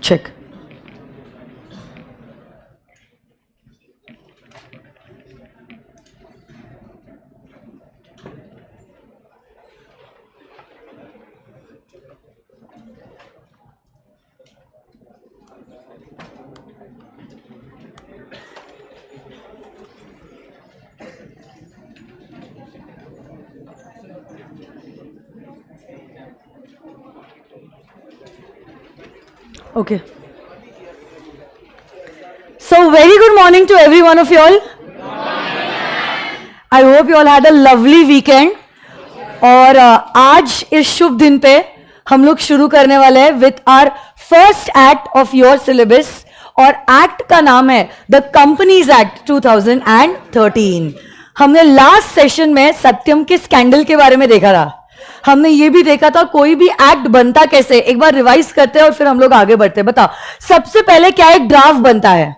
check. Okay. So very good morning to every one of you all. I hope you all had a lovely weekend. और आज इस शुभ दिन पे हम लोग शुरू करने वाले हैं with our first act of your syllabus, और एक्ट का नाम है द कंपनीज एक्ट 2013. हमने लास्ट सेशन में सत्यम के स्कैंडल के बारे में देखा था. हमने ये भी देखा था कोई भी एक्ट बनता कैसे. एक बार रिवाइज करते हैं और फिर हम लोग आगे बढ़ते हैं. बताओ सबसे पहले क्या एक ड्राफ्ट बनता है.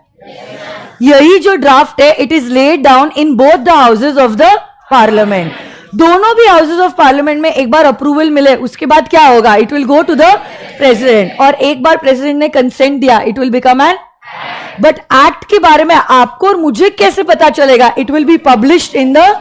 यही जो ड्राफ्ट है it is laid down in both the houses of the parliament. दोनों भी हाउसेज ऑफ पार्लियामेंट में एक बार अप्रूवल मिले उसके बाद क्या होगा, it will go to the president, और एक बार प्रेसिडेंट ने कंसेंट दिया it will become an. But act के बारे में आपको और मुझे कैसे पता चलेगा, it will be published in the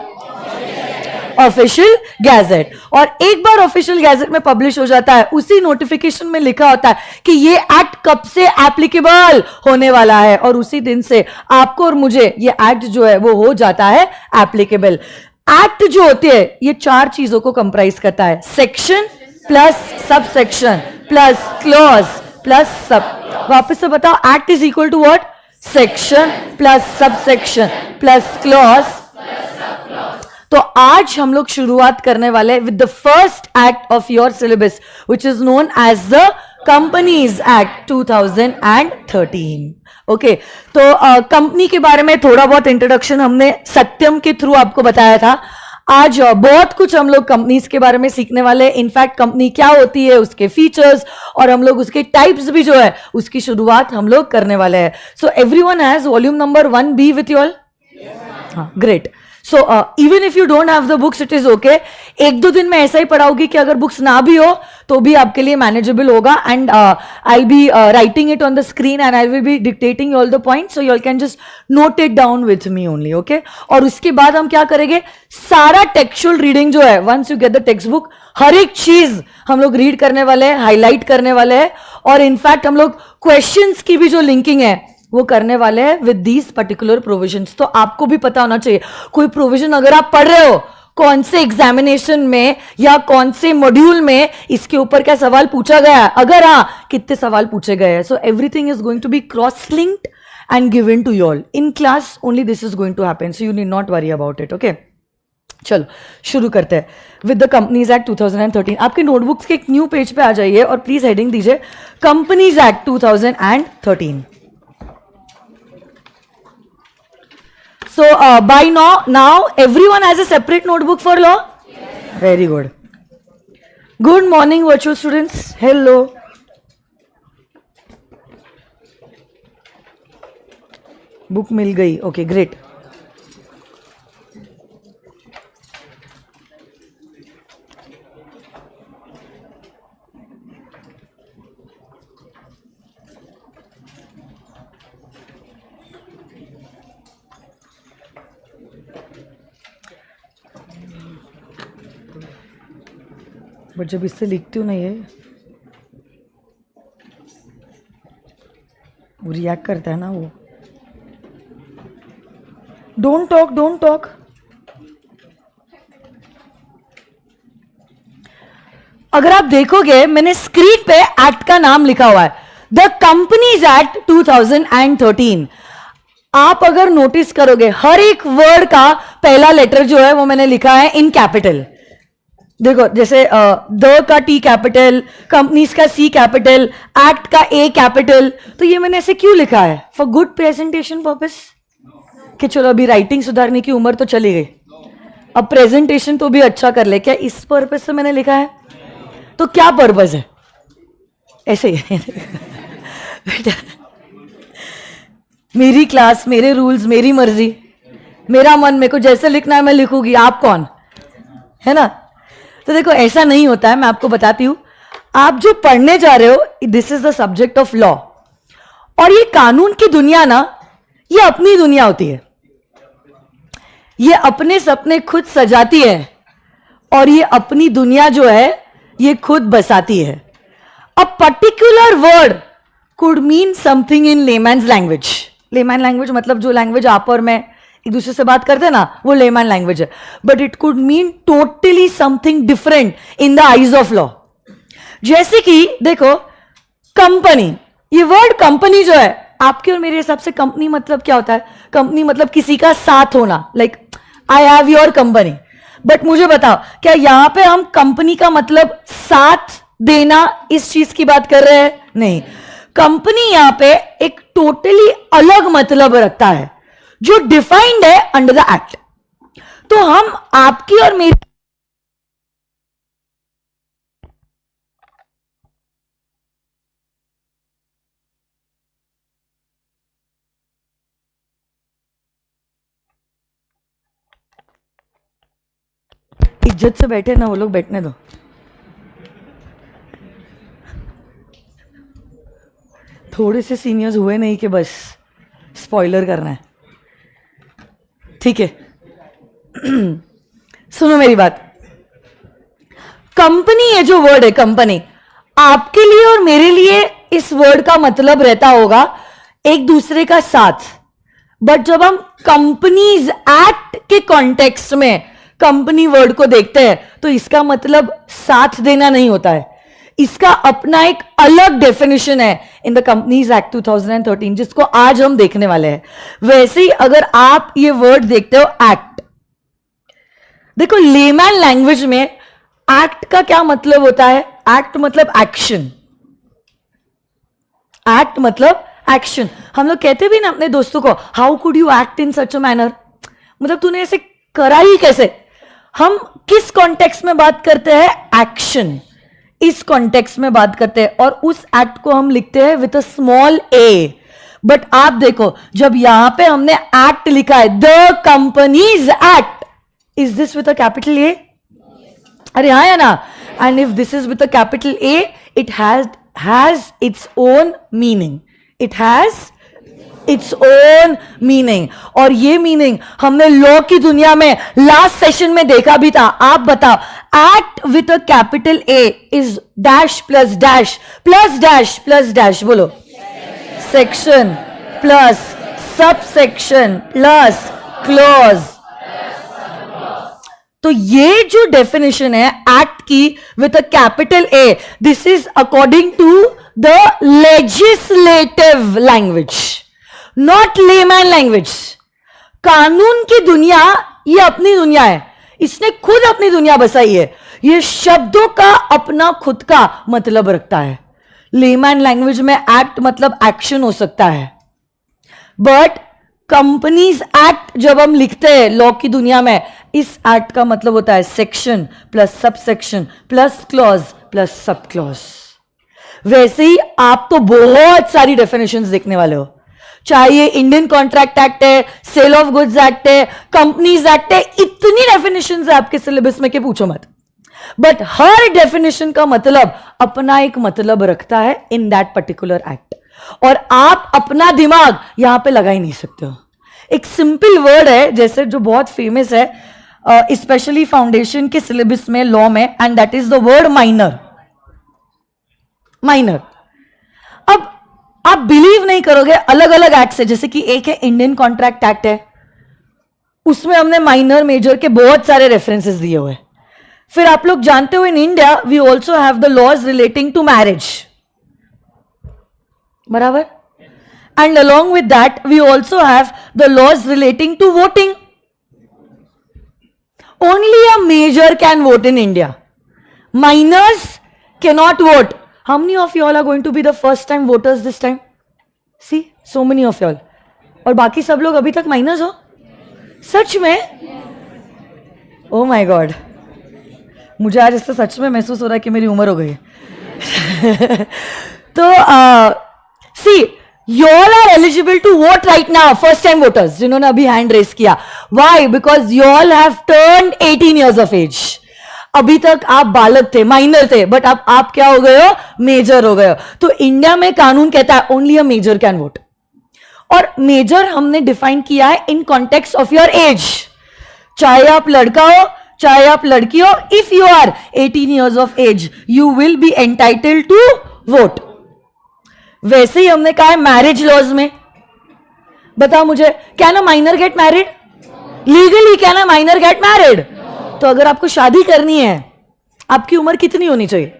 official gazette. और एक बार ऑफिशियल गैजेट में पब्लिश हो जाता है उसी नोटिफिकेशन में लिखा होता है कि ये एक्ट कब से एप्लीकेबल होने वाला है, और उसी दिन से आपको और मुझे ये एक्ट जो है वो हो जाता है एप्लीकेबल. एक्ट जो होते हैं ये चार चीजों को कंप्राइज करता है, section plus sub section plus clause plus sub. वापस से बताओ, act is equal to what, section plus sub section plus clause. तो आज हम लोग शुरुआत करने वाले with the first act of your syllabus which is known as the companies act 2013. Okay, तो कंपनी के बारे में थोड़ा बहुत इंट्रोडक्शन हमने सत्यम के थ्रू आपको बताया था. आज बहुत कुछ हम लोग कंपनीज के बारे में सीखने वाले हैं. इनफैक्ट कंपनी क्या होती है, उसके फीचर्स, और हम लोग उसके टाइप्स भी जो है उसकी शुरुआत हम लोग करने वाले हैं. So everyone has volume number 1B with you all. हाँ, great. So even if you don't have the books it is okay. एक दो दिन में ऐसा ही पढ़ाऊंगी कि अगर बुक्स ना भी हो तो भी आपके लिए मैनेजेबल होगा. And I'll be writing it on the screen and I will be dictating you all the points so you all can just note it down with me only. Okay? और उसके बाद हम क्या करेंगे, सारा टेक्सचुअल रीडिंग जो है, once you get the textbook, हर एक चीज हम लोग रीड करने वाले हैं, हाईलाइट करने वाले हैं, और इनफैक्ट हम लोग क्वेश्चंस की भी जो लिंकिंग है वो करने वाले हैं विद दीज पर्टिकुलर प्रोविजंस. तो आपको भी पता होना चाहिए कोई प्रोविजन अगर आप पढ़ रहे हो कौन से एग्जामिनेशन में या कौन से मॉड्यूल में इसके ऊपर क्या सवाल पूछा गया है, अगर हाँ कितने सवाल पूछे गए हैं. So everything is going to be cross linked and given to you all in class. Only this is going to happen, so you need not worry about it. Okay, चलो शुरू करते हैं विद द कंपनीज एक्ट 2013. आपके notebooks के एक new page पे आ जाइए और प्लीज हेडिंग दीजिए companies act 2013. So by now everyone has a separate notebook for law. Yes. Very good. Good morning virtual students. Hello. Book मिल गई. Okay, great. बट जब इससे लिखती हूँ ना ये वो रिएक्ट करता है ना वो. Don't talk. अगर आप देखोगे मैंने स्क्रीन पे एक्ट का नाम लिखा हुआ है द कंपनीज एक्ट 2013. आप अगर नोटिस करोगे हर एक वर्ड का पहला लेटर जो है वो मैंने लिखा है इन कैपिटल. देखो जैसे द का टी कैपिटल, कंपनीज का सी कैपिटल, एक्ट का ए कैपिटल. तो ये मैंने ऐसे क्यों लिखा है, फॉर गुड प्रेजेंटेशन पर्पस, कि चलो अभी राइटिंग सुधारने की उम्र तो चली गई, अब प्रेजेंटेशन तो भी अच्छा कर ले. क्या इस पर्पस से मैंने लिखा है? तो क्या पर्पस है? ऐसे ही मेरी क्लास, मेरे रूल्स, मेरी मर्जी, मेरा मन, मेरे को जैसे लिखना है मैं लिखूंगी. आप कौन है ना. तो देखो ऐसा नहीं होता है, मैं आपको बताती हूं. आप जो पढ़ने जा रहे हो this is the subject of law. और ये कानून की दुनिया ना, ये अपनी दुनिया होती है, ये अपने सपने खुद सजाती है और ये अपनी दुनिया जो है ये खुद बसाती है. A particular word could mean something in layman's language. Layman language मतलब जो लैंग्वेज आप और मैं एक दूसरे से बात करते हैं ना, वो लेमैन लैंग्वेज है. But it could mean totally something different in the eyes of law. जैसे कि देखो कंपनी, ये वर्ड कंपनी जो है आपके और मेरे हिसाब से कंपनी मतलब क्या होता है? कंपनी मतलब किसी का साथ होना, like I have your company. But मुझे बताओ, क्या यहां पे हम कंपनी का मतलब साथ देना इस चीज की बात कर रहे हैं? नहीं. कंपनी यहां पे एक टोटली अलग मतलब रखता है जो डिफाइंड है अंडर द एक्ट. तो हम आपकी और मेरी इज्जत से बैठे ना, वो लोग बैठने दो. थोड़े से सीनियर्स हुए नहीं कि बस स्पॉइलर करना है. ठीक है. सुनो मेरी बात. कंपनी, ये जो वर्ड है कंपनी, आपके लिए और मेरे लिए इस वर्ड का मतलब रहता होगा एक दूसरे का साथ. बट जब हम कंपनीज एक्ट के कॉन्टेक्स्ट में कंपनी वर्ड को देखते हैं तो इसका मतलब साथ देना नहीं होता है. इसका अपना एक अलग डेफिनेशन है इन द कंपनीज एक्ट 2013, जिसको आज हम देखने वाले हैं. वैसे ही अगर आप ये वर्ड देखते हो एक्ट, देखो लेमैन लैंग्वेज में एक्ट का क्या मतलब होता है? एक्ट मतलब एक्शन. एक्ट मतलब एक्शन. हम लोग कहते भी ना अपने दोस्तों को, how could you act in such a manner, मतलब तूने ऐसे करा ही कैसे. हम किस कॉन्टेक्स्ट में बात करते हैं? एक्शन. इस कॉन्टेक्स्ट में बात करते हैं और उस एक्ट को हम लिखते हैं with a small A. But आप देखो, जब यहां पे हमने एक्ट लिखा है, the companies act, is this with a capital ए? अरे हाँ या ना? And if this is with a capital A, it has its own meaning. It has its own meaning. और ये मीनिंग हमने लॉ की दुनिया में लास्ट सेशन में देखा भी था. आप बताओ, act with a capital A is dash plus dash plus dash plus dash. बोलो. Section plus sub section plus clause. तो ये जो डेफिनेशन है एक्ट की with a capital A, this is according to the legislative language, not layman language. कानून की दुनिया ये अपनी दुनिया है, इसने खुद अपनी दुनिया बसाई है. ये शब्दों का अपना खुद का मतलब रखता है. लेमैन लैंग्वेज में एक्ट मतलब एक्शन हो सकता है, बट कंपनीज एक्ट जब हम लिखते हैं लॉ की दुनिया में, इस एक्ट का मतलब होता है section plus sub section plus clause plus sub clause. वैसे ही आप तो बहुत सारी डेफिनेशंस देखने वाले हो, चाहे ये इंडियन कॉन्ट्रैक्ट एक्ट है, सेल ऑफ गुड्स एक्ट है, कंपनीज एक्ट है. इतनी डेफिनेशंस है आपके सिलेबस में कि पूछो मत. बट हर डेफिनेशन का मतलब अपना एक मतलब रखता है इन दैट पर्टिकुलर एक्ट, और आप अपना दिमाग यहां पे लगा ही नहीं सकते हो. एक सिंपल वर्ड है जैसे जो बहुत फेमस है स्पेशली फाउंडेशन के सिलेबस में लॉ में, and that is the word minor. Minor. अब आप बिलीव नहीं करोगे, अलग अलग एक्ट है, जैसे कि एक है इंडियन कॉन्ट्रैक्ट एक्ट है, उसमें हमने माइनर मेजर के बहुत सारे रेफरेंसेस दिए हुए. फिर आप लोग जानते हो in India we also have the laws relating to marriage, बराबर. And along with that we also have the laws relating to voting. Only a major can vote in India, minors cannot vote. How many of you all are going to be the first time voters this time? See, so many of you all. और बाकी सब लोग अभी तक minus हो? सच में? Oh my God. मुझे आज इससे सच में महसूस हो रहा है कि मेरी उम्र हो गई है. तो see, you all are eligible to vote right now, first time voters, जिन्होंने अभी हैंड रेस किया. Why? Because you all have turned 18 years of age. अभी तक आप बालक थे, माइनर थे, बट अब आप क्या हो गए हो, मेजर हो गए हो। तो इंडिया में कानून कहता है only a major can vote. और मेजर हमने डिफाइन किया है in context of your age, चाहे आप लड़का हो चाहे आप लड़की हो, if you are 18 years of age you will be entitled to vote। वैसे ही हमने कहा है मैरिज लॉज में, बताओ मुझे, can a minor get married legally? Can a minor get married? तो अगर आपको शादी करनी है, आपकी उम्र कितनी होनी चाहिए?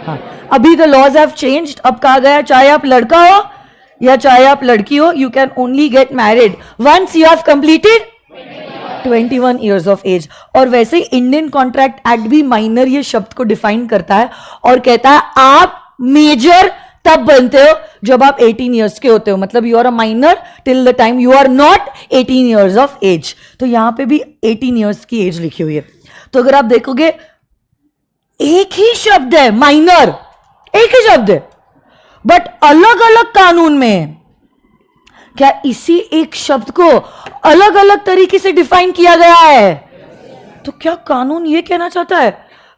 हाँ, अभी द लॉज हैव चेंज्ड। अब कहा गया चाहे आप लड़का हो या चाहे आप लड़की हो, you can only get married once you have completed 21 years of age। और वैसे ही इंडियन कॉन्ट्रैक्ट एक्ट भी माइनर ये शब्द को डिफाइन करता है और कहता है आप मेजर तब बनते हो जब आप 18 years के होते हो, मतलब you are a minor till the time you are not 18 years of age। तो यहां पे भी 18 years की एज लिखी हुई है। तो अगर आप देखोगे एक ही शब्द है, माइनर एक ही शब्द है, बट अलग अलग कानून में क्या इसी एक शब्द को अलग अलग तरीके से डिफाइन किया गया है? तो क्या कानून ये कहना चाहता है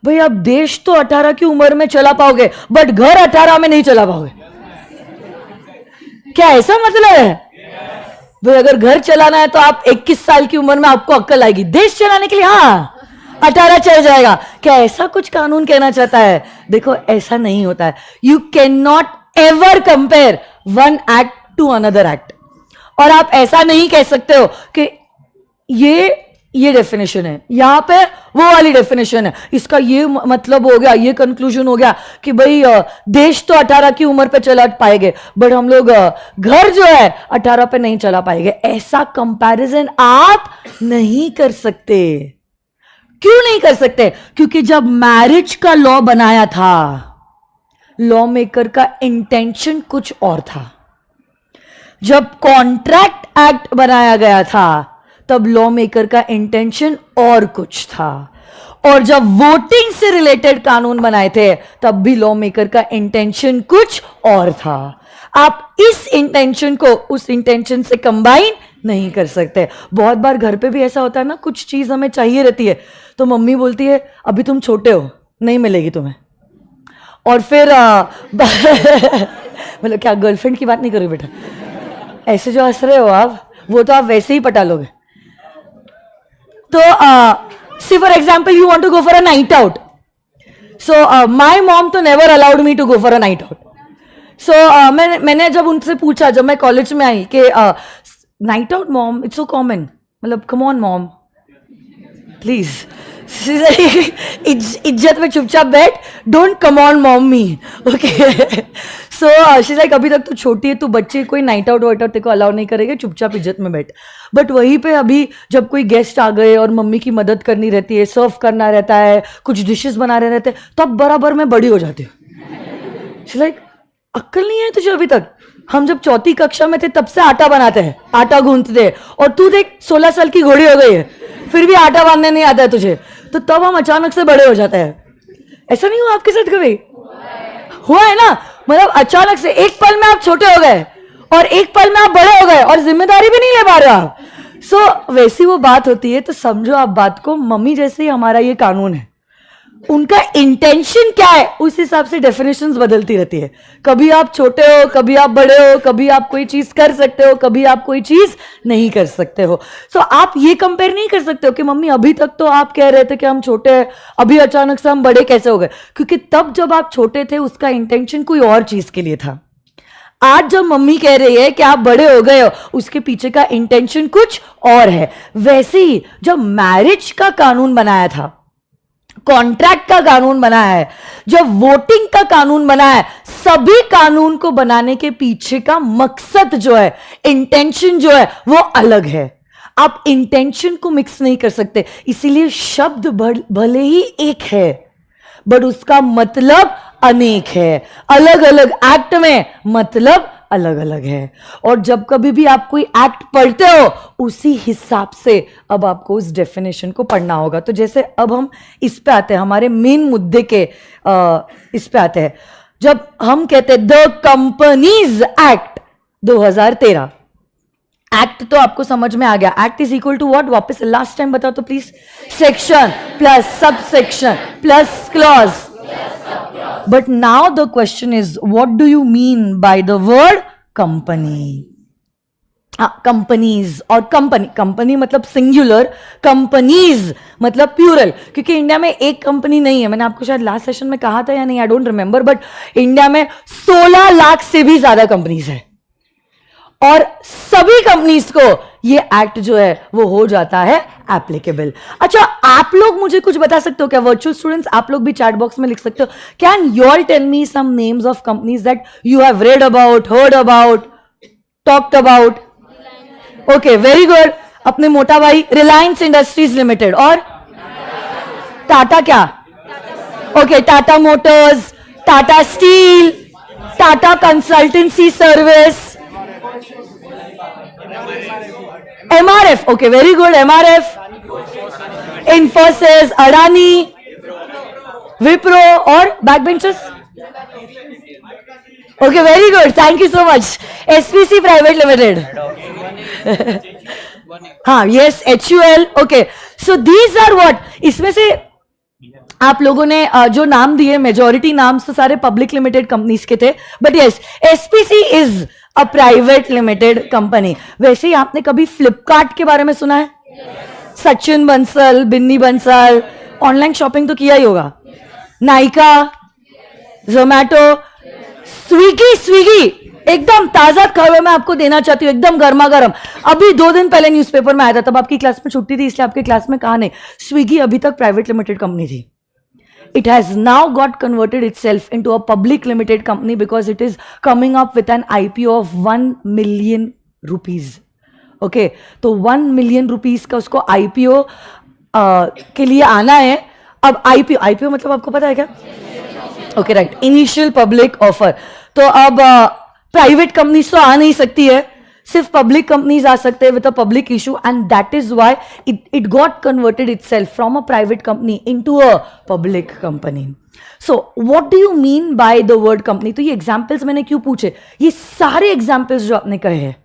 भाई आप देश तो 18 की उम्र में चला पाओगे बट घर 18 में नहीं चला पाओगे? क्या ऐसा मतलब है? भाई अगर घर चलाना है तो आप 21 साल की उम्र में आपको अक्ल आएगी, देश चलाने के लिए हाँ 18 चल जाएगा। क्या ऐसा कुछ कानून कहना चाहता है? देखो ऐसा नहीं होता है। You can not ever compare one act to another act. और आप ऐसा नहीं कह सकते हो कि ये डेफिनेशन है, यहां पे वो वाली डेफिनेशन है, इसका ये मतलब हो गया, ये कंक्लूजन हो गया कि भाई देश तो 18 की उम्र पे चला पाएंगे बट हम लोग घर जो है 18 पे नहीं चला पाएंगे। ऐसा कंपैरिजन आप नहीं कर सकते। क्यों नहीं कर सकते? क्योंकि जब मैरिज का लॉ बनाया था, लॉ मेकर का इंटेंशन कुछ और था। जब कॉन्ट्रैक्ट एक्ट बनाया गया था तब लॉ मेकर का इंटेंशन और कुछ था। और जब वोटिंग से रिलेटेड कानून बनाए थे तब भी लॉ मेकर का इंटेंशन कुछ और था। आप इस इंटेंशन को उस इंटेंशन से कंबाइन नहीं कर सकते। बहुत बार घर पे भी ऐसा होता है ना, कुछ चीज हमें चाहिए रहती है तो मम्मी बोलती है अभी तुम छोटे हो, नहीं मिलेगी तुम्हें। और फिर मतलब क्या गर्लफ्रेंड की बात नहीं करो बेटा, ऐसे जो हंस रहे हो आप, वो तो आप वैसे ही पटा लोगे। तो see for example you want to go for a night out, so my mom तो never allowed me to go for a night out. So मैंने जब उनसे पूछा, जब मैं कॉलेज में आई कि night out mom it's so common, मतलब कम ऑन मॉम प्लीज, इज्जत में चुपचाप बैठ, don't come on mom me, okay. So she like अभी तक तो छोटी है, तो बच्चे कोई नाइट आउट वाइट आउट तेरे को अलाउ नहीं करेगा, चुपचाप इज्जत में बैठ। बट वहीं पे अभी जब कोई गेस्ट आ गए और मम्मी की मदद करनी रहती है, सर्व करना रहता है, कुछ डिशेस बनाने रहते हैं, तब बराबर में बड़ी हो जाती है। शी लाइक अक्ल नहीं है तुझे अभी तक? हम जब चौथी कक्षा में थे तब से आटा बनाते हैं, आटा गूंथते थे, और तू देख 16 साल की घोड़ी हो गई है फिर भी आटा बांधने नहीं आता है तुझे। तो तब हम अचानक से बड़े हो जाते हैं। ऐसा नहीं हुआ आपके साथ कभी? हुआ है ना? मतलब अचानक से एक पल में आप छोटे हो गए और एक पल में आप बड़े हो गए और जिम्मेदारी भी नहीं ले पा रहे आप। सो वैसी वो बात होती है। तो समझो आप बात को, मम्मी जैसे ही हमारा ये कानून है, उनका इंटेंशन क्या है उस हिसाब से डेफिनेशंस बदलती रहती है। कभी आप छोटे हो, कभी आप बड़े हो, कभी आप कोई चीज कर सकते हो, कभी आप कोई चीज नहीं कर सकते हो। सो आप ये कंपेयर नहीं कर सकते हो कि मम्मी अभी तक तो आप कह रहे थे कि हम छोटे हैं, अभी अचानक से हम बड़े कैसे हो गए? क्योंकि तब जब आप छोटे थे उसका इंटेंशन कोई और चीज के लिए था। आज जब मम्मी कह रही है कि आप बड़े हो गए हो, उसके पीछे का इंटेंशन कुछ और है। वैसे ही जब मैरिज का कानून बनाया था, कॉन्ट्रैक्ट का कानून बना है, जब वोटिंग का कानून बना है, सभी कानून को बनाने के पीछे का मकसद जो है, इंटेंशन जो है, वो अलग है। आप इंटेंशन को मिक्स नहीं कर सकते। इसीलिए शब्द भले ही एक है बट उसका मतलब अनेक है। अलग अलग एक्ट में मतलब अलग अलग है। और जब कभी भी आप कोई एक्ट पढ़ते हो उसी हिसाब से अब आपको उस डेफिनेशन को पढ़ना होगा। तो जैसे अब हम इस पे आते हैं, हमारे मेन मुद्दे के इस पे आते हैं। जब हम कहते हैं द कंपनीज एक्ट 2013, एक्ट तो आपको समझ में आ गया. Act is equal to what? वापस लास्ट टाइम बताओ तो please. Section plus sub section plus clause. But now the question is what do you mean by the word company? Companies और कंपनी मतलब सिंगुलर, कंपनीज मतलब plural. क्योंकि India में एक company नहीं है. मैंने आपको शायद लास्ट सेशन में कहा था या नहीं, I don't remember. But India में 16 लाख से भी ज्यादा कंपनीज है और सभी कंपनीज को ये एक्ट जो है वो हो जाता है एप्लीकेबल. अच्छा, आप लोग मुझे कुछ बता सकते हो क्या? वर्चुअल स्टूडेंट्स, आप लोग भी चैट बॉक्स में लिख सकते हो. Can you all tell me some names of companies that you have read about, heard about, talked about? Okay, very good. अपने मोटा भाई रिलायंस इंडस्ट्रीज लिमिटेड और टाटा. क्या? Okay, Tata Motors, Tata Steel, Tata Consultancy Service, MRF. Okay, very good. MRF, Infosys, Adani, Wipro और back benchers. Okay, very good. Thank you so much. SPC private limited. हाँ, yes, HUL. Okay, so these are what. इसमें से आप लोगों ने जो नाम दिए, मेजॉरिटी नाम तो सारे पब्लिक लिमिटेड कंपनीज के थे. But yes, SPC is a private limited company. वैसे ही आपने कभी फ्लिपकार्ट के बारे में सुना है? सचिन बंसल, बिन्नी बंसल, ऑनलाइन शॉपिंग तो किया ही होगा. नाइका, जोमैटो, स्विगी एकदम ताजा खबर मैं आपको देना चाहती हूँ, एकदम गर्मा गर्म. अभी 2 दिन पहले न्यूज़पेपर में आया था, तब आपकी क्लास में छुट्टी थी इसलिए आपके क्लास में कहा नहीं. स्विगी अभी तक प्राइवेट लिमिटेड कंपनी थी. It has now got converted itself into a public limited company because it is coming up with an IPO of 1 million rupees. Okay, तो 1 million rupees का उसको IPO के लिए आना है. अब IPO मतलब आपको पता है क्या? Okay, right, initial public offer. तो अब प्राइवेट कंपनीज तो आ नहीं सकती है, सिर्फ पब्लिक कंपनीज आ सकते हैं with a public issue. And that is why it got converted itself from a private company into a public company. So what do you mean by the word company? तो ये examples मैंने क्यों पूछे? ये सारे examples जो आपने कहे हैं,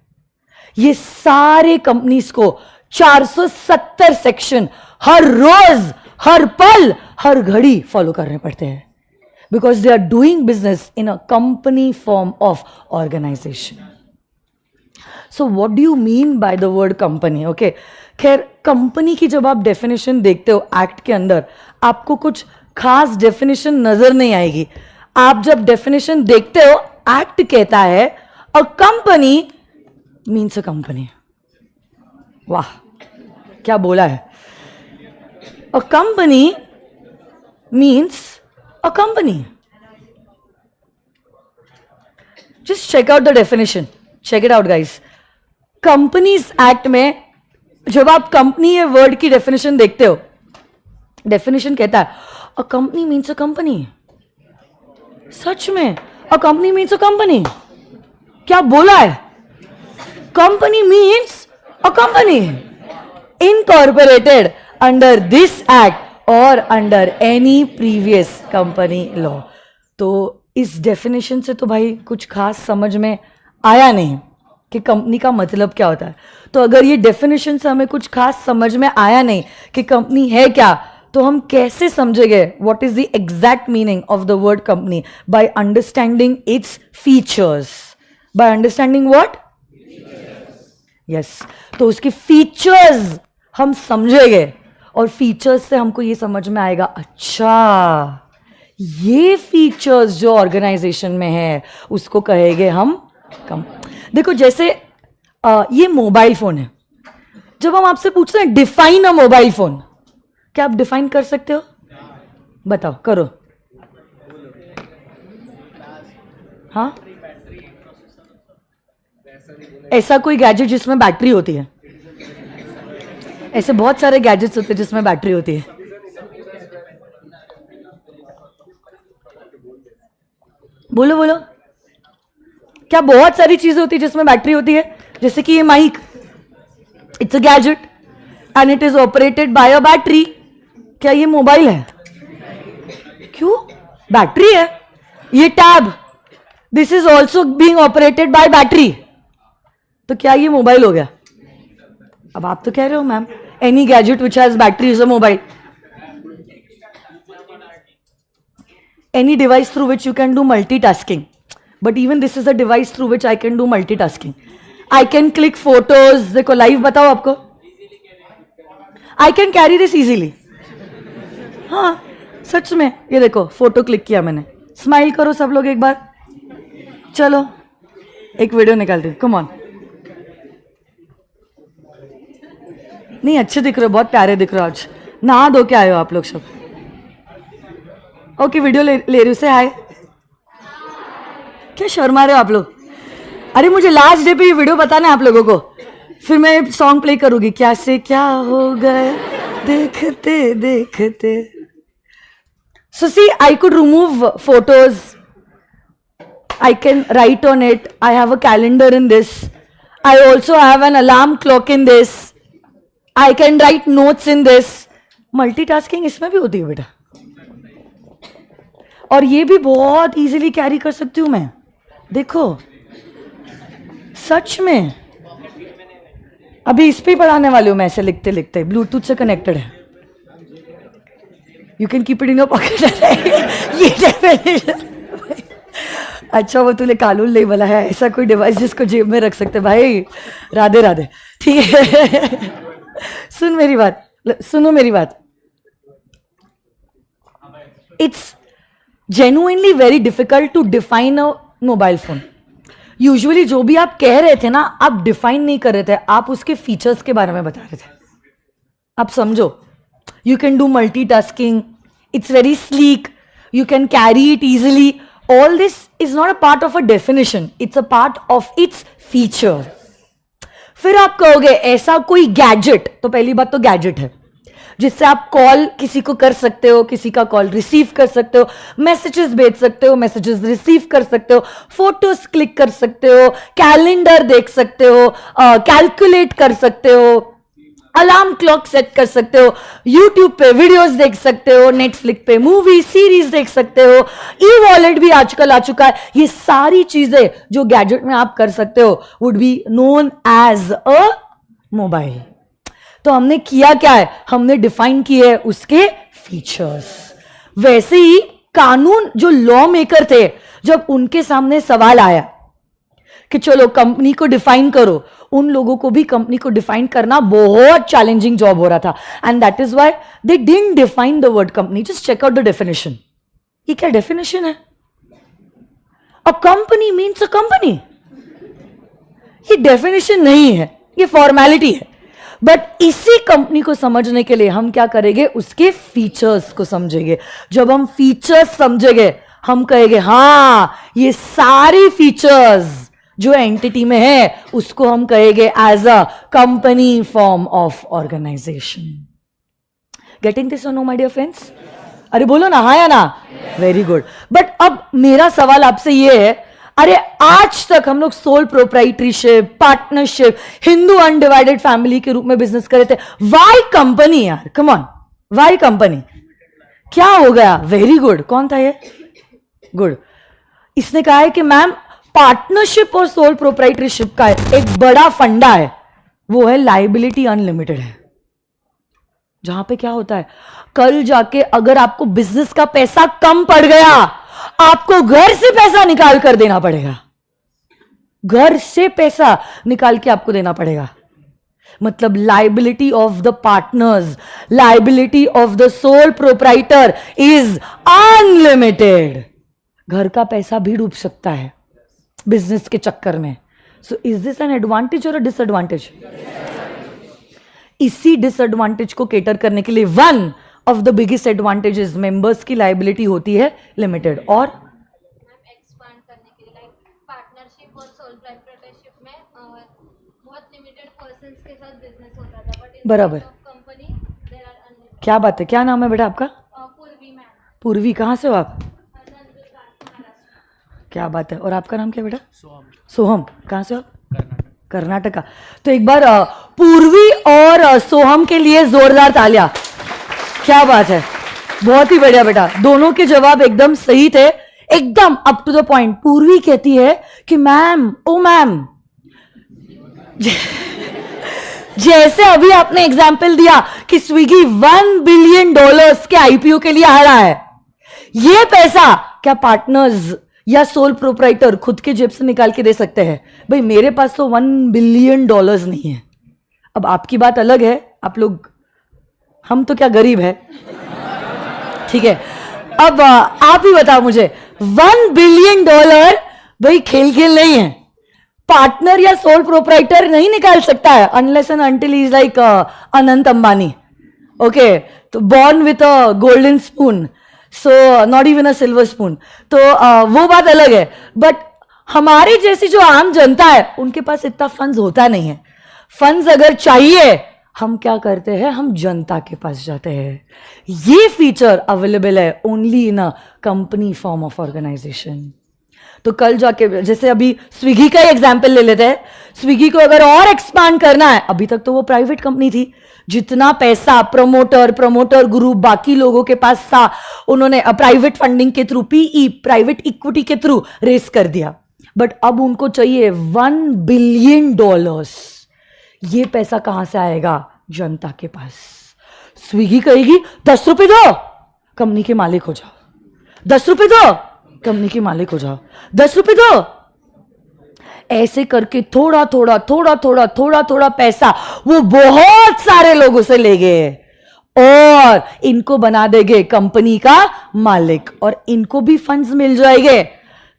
ये सारे कंपनीज को 470 सेक्शन हर रोज, हर पल, हर घड़ी फॉलो करने पड़ते हैं because they are doing business in a company form of organization. So what do you mean by the word company? Okay, खैर, कंपनी की जब आप डेफिनेशन देखते हो एक्ट के अंदर, आपको कुछ खास डेफिनेशन नजर नहीं आएगी. आप जब डेफिनेशन देखते हो, एक्ट कहता है a company means a company. वाह, क्या बोला है. A company means a company. Just check out the definition. Check it out, guys. Companies Act में जब आप कंपनी ये वर्ड की डेफिनेशन देखते हो, डेफिनेशन कहता है a company means a company. सच में a company means a company? क्या बोला है? Company means a company incorporated under this act और under any previous company law. तो इस डेफिनेशन से तो भाई कुछ खास समझ में आया नहीं कि कंपनी का मतलब क्या होता है. तो अगर ये डेफिनेशन से हमें कुछ खास समझ में आया नहीं कि कंपनी है क्या, तो हम कैसे समझेंगे what is the exact meaning of the word company? By understanding its features. By understanding what? Yes, तो उसकी फीचर्स हम समझेंगे और फीचर्स से हमको ये समझ में आएगा, अच्छा ये फीचर्स जो ऑर्गेनाइजेशन में है उसको कहेंगे हम देखो, जैसे ये मोबाइल फोन है. जब हम आपसे पूछते हैं डिफाइन अ मोबाइल फोन, क्या आप डिफाइन कर सकते हो? बताओ, करो. हाँ, ऐसा कोई गैजेट जिसमें बैटरी होती है? ऐसे बहुत सारे गैजेट्स होते हैं जिसमें बैटरी होती है. बोलो बोलो, क्या बहुत सारी चीजें होती है जिसमें बैटरी होती है? जैसे कि ये mic, it's a gadget and it is operated by a battery. क्या ये मोबाइल है? क्यों? बैटरी है. ये tab, this is also being operated by battery. तो क्या ये मोबाइल हो गया? अब आप तो कह रहे हो ma'am, any gadget which has battery is a mobile. Any device through which you can do multitasking. But even this is a device through which I can do multitasking. I can click photos. देखो live बताओ आपको. I can carry this easily. हाँ सच में. ये देखो photo click किया मैंने. Smile करो सब लोग एक बार. चलो एक वीडियो निकालते हैं. Come on. नहीं अच्छे दिख रहे हो, बहुत प्यारे दिख रहे हो आज. नहा धो के आए हो आप लोग सब. ओके वीडियो ले रही हूँ. से हाय. क्या शर्मा रहे हो आप लोग? अरे मुझे लास्ट डे पे ये वीडियो बताना है आप लोगों को, फिर मैं सॉन्ग प्ले करूंगी. क्या से क्या हो गए देखते देखते. So see I could remove photos, I can write on it. I have a calendar in this. I also have an alarm clock in this. I can write notes in this. Multitasking इसमें भी होती है बेटा. और ये भी बहुत easily carry कर सकती हूं मैं. देखो सच में अभी इस पे पढ़ाने वाले हूं मैं. ऐसे लिखते लिखते ब्लूटूथ से कनेक्टेड है. You can keep it in your pocket. ये डेफिनेशन. अच्छा वो तूने कानून नहीं बोला है, ऐसा कोई डिवाइस जिसको जेब में रख सकते भाई. राधे राधे. ठीक है. सुन मेरी बात, सुनो मेरी बात. It's genuinely very difficult to define a mobile phone. Usually जो भी आप कह रहे थे ना, आप डिफाइन नहीं कर रहे थे, आप उसके फीचर्स के बारे में बता रहे थे. आप समझो. You can do multitasking. It's very sleek. You can carry it easily. All this is not a part of a definition. It's a part of its feature. फिर आप कहोगे ऐसा कोई गैजेट. तो पहली बात तो गैजेट है जिससे आप कॉल किसी को कर सकते हो, किसी का कॉल रिसीव कर सकते हो, मैसेजेस भेज सकते हो, मैसेजेस रिसीव कर सकते हो, फोटोज क्लिक कर सकते हो, कैलेंडर देख सकते हो, कैलकुलेट कर सकते हो, अलार्म क्लॉक सेट कर सकते हो, यूट्यूब पे वीडियोस देख सकते हो, नेटफ्लिक्स पे मूवी सीरीज देख सकते हो, ई वॉलेट भी आजकल आ चुका है. ये सारी चीजें जो गैजेट में आप कर सकते हो would be known as a mobile. तो हमने किया क्या है, हमने डिफाइन किए उसके फीचर्स. वैसे ही कानून जो लॉ मेकर थे, जब उनके सामने सवाल आया कि चलो कंपनी को डिफाइन करो, उन लोगों को भी कंपनी को डिफाइन करना बहुत चैलेंजिंग जॉब हो रहा था. And that is why they didn't define the word company. Just check out the definition. ये क्या डेफिनेशन है? A company means a company. ये डेफिनेशन नहीं है, ये फॉर्मेलिटी है. बट इसी कंपनी को समझने के लिए हम क्या करेंगे, उसके फीचर्स को समझेंगे. जब हम फीचर्स समझेंगे, हम कहेंगे हाँ ये सारी फीचर्स जो एंटिटी में है उसको हम कहेंगे as a company form of organization. Getting this or no my dear friends? अरे बोलो ना हाँ या ना. Very good. बट अब मेरा सवाल आपसे ये है, अरे आज तक हम लोग sole proprietorship, partnership, Hindu undivided family के रूप में बिजनेस कर रहे थे. वाई कंपनी यार, कम ऑन, वाई कंपनी? क्या हो गया? Very good. कौन था ये? गुड. इसने कहा है कि मैम पार्टनरशिप और सोल प्रोप्राइटरशिप का एक बड़ा फंडा है, वो है लायबिलिटी अनलिमिटेड है. जहां पे क्या होता है, कल जाके अगर आपको बिजनेस का पैसा कम पड़ गया, आपको घर से पैसा निकाल कर देना पड़ेगा. घर से पैसा निकाल के आपको देना पड़ेगा. मतलब liability of the partners, liability of the sole proprietor is unlimited. घर का पैसा भी डूब सकता है बिजनेस के चक्कर में. So is this an advantage और अ डिसएडवांटेज? इसी डिसएडवांटेज को केटर करने के लिए one of the biggest advantages, members की लायबिलिटी होती है लिमिटेड. और एक्सपांड करने के लिए लाइक पार्टनरशिप और सोल प्रोप्राइटरशिप में बहुत लिमिटेड पर्संस के साथ बिजनेस होता था, बट इन बराबर कंपनी देयर आर अनलिमिटेड. क्या बात है. क्या नाम है बेटा आपका? पूर्वी मैम. पूर्वी. कहाँ से हो आप? क्या बात है. और आपका नाम क्या बेटा? सोहम. सोहम. कहाँ से हो? कर्नाटका. तो एक बार पूर्वी और सोहम के लिए जोरदार तालियां. क्या बात है, बहुत ही बढ़िया बेटा. दोनों के जवाब एकदम सही थे, एकदम अप टू द पॉइंट. पूर्वी कहती है कि मैम, ओ मैम, जैसे अभी आपने एग्जाम्पल दिया कि स्विगी $1 बिलियन के आईपीओ के लिए आ रहा है, ये पैसा क्या पार्टनर्स या सोल प्रोप्राइटर खुद के जेब से निकाल के दे सकते हैं? भाई मेरे पास तो $1 बिलियन नहीं है। अब आपकी बात अलग है, आप लोग, हम तो क्या गरीब है, ठीक है। अब आप ही बताओ मुझे, $1 बिलियन भाई खेल खेल नहीं है, पार्टनर या सोल प्रोप्राइटर नहीं निकाल सकता है unless and until is like Anant Ambani, okay. तो born with a golden spoon, so not even a silver spoon, तो वो बात अलग है। बट हमारी जैसी जो आम जनता है उनके पास इतना फंड्स होता नहीं है। फंड्स अगर चाहिए, हम क्या करते हैं, हम जनता के पास जाते हैं। ये फीचर अवेलेबल है only in a company form of organization. तो कल जाके, जैसे अभी स्विगी का एग्जाम्पल ले लेते हैं, स्विगी को अगर और एक्सपांड करना है, अभी तक तो वो प्राइवेट कंपनी थी, जितना पैसा प्रमोटर ग्रुप बाकी लोगों के पास था, उन्होंने प्राइवेट फंडिंग के थ्रू, पीई प्राइवेट इक्विटी के थ्रू रेस कर दिया। बट अब उनको चाहिए $1 बिलियन। ये पैसा कहां से आएगा? जनता के पास। स्विगी कहेगी 10 रुपए दो, कंपनी के मालिक हो जाओ। 10 रुपए दो, कंपनी के मालिक हो जाओ। 10 रुपए दो, ऐसे करके थोड़ा थोड़ा पैसा वो बहुत सारे लोगों से ले गए और इनको बना देंगे कंपनी का मालिक, और इनको भी फंड्स मिल जाएंगे,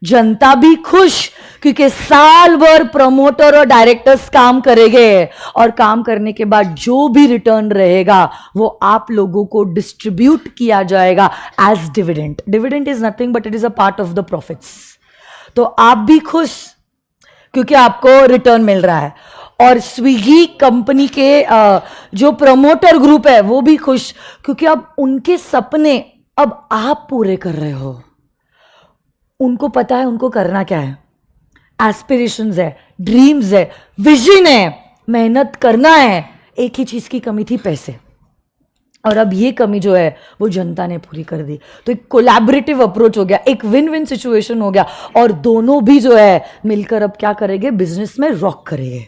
जनता भी खुश, क्योंकि साल भर प्रमोटर और डायरेक्टर्स काम करेंगे और काम करने के बाद जो भी रिटर्न रहेगा वो आप लोगों को डिस्ट्रीब्यूट किया जाएगा as dividend. Dividend is nothing but it is a part of the profits. तो आप भी खुश क्योंकि आपको रिटर्न मिल रहा है, और स्विगी कंपनी के जो प्रमोटर ग्रुप है वो भी खुश, क्योंकि अब उनके सपने अब आप पूरे कर रहे हो। उनको पता है उनको करना क्या है, एस्पिरेशंस है, ड्रीम्स है, विजन है, मेहनत करना है। एक ही चीज की कमी थी, पैसे, और अब ये कमी जो है वो जनता ने पूरी कर दी। तो एक कोलैबोरेटिव अप्रोच हो गया, एक विन विन सिचुएशन हो गया, और दोनों भी जो है मिलकर अब क्या करेंगे, बिजनेस में रॉक करेंगे।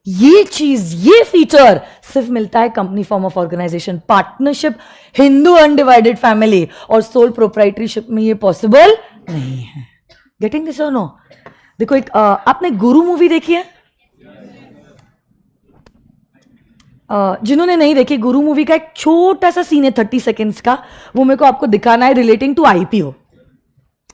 ये चीज, ये फीचर सिर्फ मिलता है company form of organization, partnership, Hindu undivided family और सोल प्रोप्राइटरशिप में ये पॉसिबल नहीं है। Getting this or no? देखो, एक आपने गुरु मूवी देखी है? जिन्होंने नहीं देखी, गुरु मूवी का एक छोटा सा सीन है 30 सेकेंड्स का, वो मेरे को आपको दिखाना है, रिलेटिंग टू आईपीओ।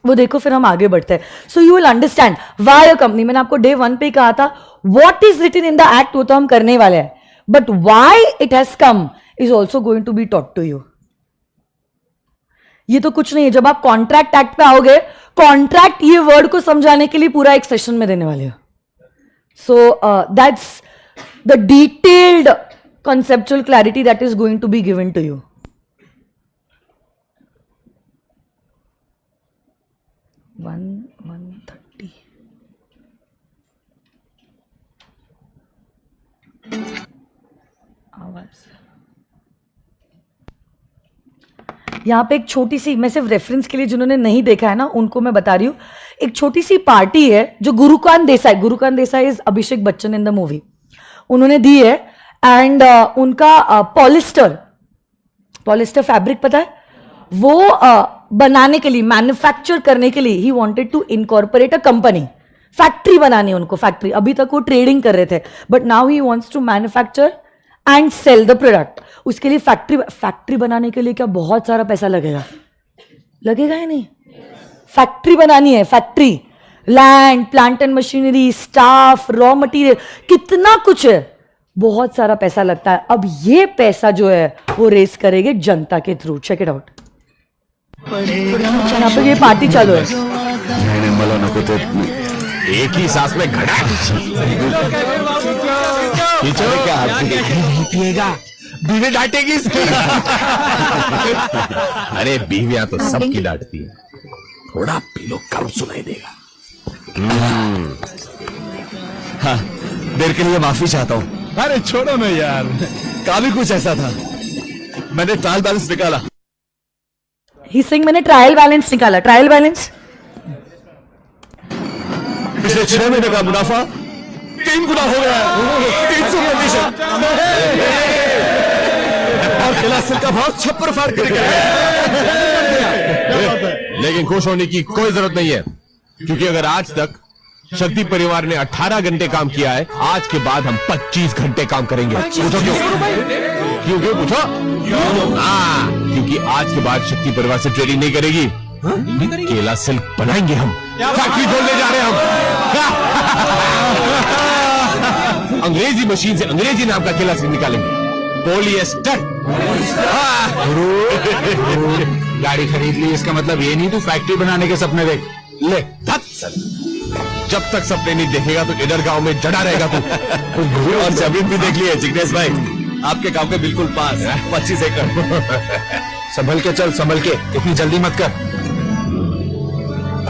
वो देखो, फिर हम आगे बढ़ते हैं। So you will understand why a company, मैंने आपको डे 1 पे कहा था what is written in the act, वो तो हम करने वाले हैं, but why it has come is also going to be taught to you. ये तो कुछ नहीं है, जब आप कॉन्ट्रैक्ट एक्ट पे आओगे, कॉन्ट्रैक्ट ये वर्ड को समझाने के लिए पूरा एक सेशन में देने वाले हो। So that's the detailed conceptual clarity that is going to be given to you. $130 hours. यहां पे एक छोटी सी, मैं सिर्फ रेफरेंस के लिए जिन्होंने नहीं देखा है ना उनको मैं बता रही हूं, एक छोटी सी पार्टी है जो Gurukant Desai is Abhishek Bachchan in the movie, उन्होंने दी है। एंड उनका पॉलिस्टर फैब्रिक पता है, वो बनाने के लिए, मैन्युफैक्चर करने के लिए ही wanted to incorporate a company, factory बनानी उनको, फैक्ट्री। अभी तक वो ट्रेडिंग कर रहे थे, but now he wants to manufacture and sell the product. उसके लिए फैक्ट्री बनाने के लिए क्या बहुत सारा पैसा लगेगा या नहीं? फैक्ट्री बनानी है, factory, land, plant and machinery, staff, raw material, कितना कुछ है, बहुत सारा पैसा लगता है। अब ये पैसा जो है वो रेस करेंगे जनता के थ्रू। Check it out. यहाँ पे ये पार्टी चालू है। मैंने मला नको ते एक ही सांस में घड़ा क्या नहीं पिएगा, बीवी डांटेगी इसकी। अरे बीवियां तो सबकी डांटती है, थोड़ा पी लो, कम सुनाई देगा। हाँ, देर के लिए माफी चाहता हूँ। अरे छोड़ो ना यार, काफी कुछ ऐसा था, मैंने ट्रायल बैलेंस निकाला। ही सिंह, मैंने ट्रायल बैलेंस निकाला। ट्रायल बैलेंस पिछले 6 महीने का मुनाफा 3 गुना हो गया है, 300%। और किला सिल्क का भाव 56 फाड़ कर गया है। लेकिन खुश होने की कोई जरूरत नहीं है, क्योंकि अगर आज तक शक्ति परिवार ने 18 घंटे काम किया है, आज के बाद हम 25 घंटे काम करेंगे। पूछो क्यों? क्यों पूछो? हाँ, क्योंकि आज के बाद शक्ति परिवार से ट्रेडिंग नहीं करेगी। केला सिल्क बनाएंगे हम, फैक्ट्री खोलने जा रहे हैं हम। अंग्रेजी मशीन से अंग्रेजी नाम का केला सिल्क निकालेंगे, पॉलिएस्टर। गाड़ी खरीद ली, इसका मतलब ये नहीं तू फैक्ट्री बनाने के सपने देख ले जब तक सपने नहीं देखेगा तो इधर गांव में जड़ा रहेगा तू। और जमीन भी देख ली है जिग्नेश भाई, आपके गांव के बिल्कुल पास, 25 एकड़। संभल के चल, संभल के, इतनी जल्दी मत कर।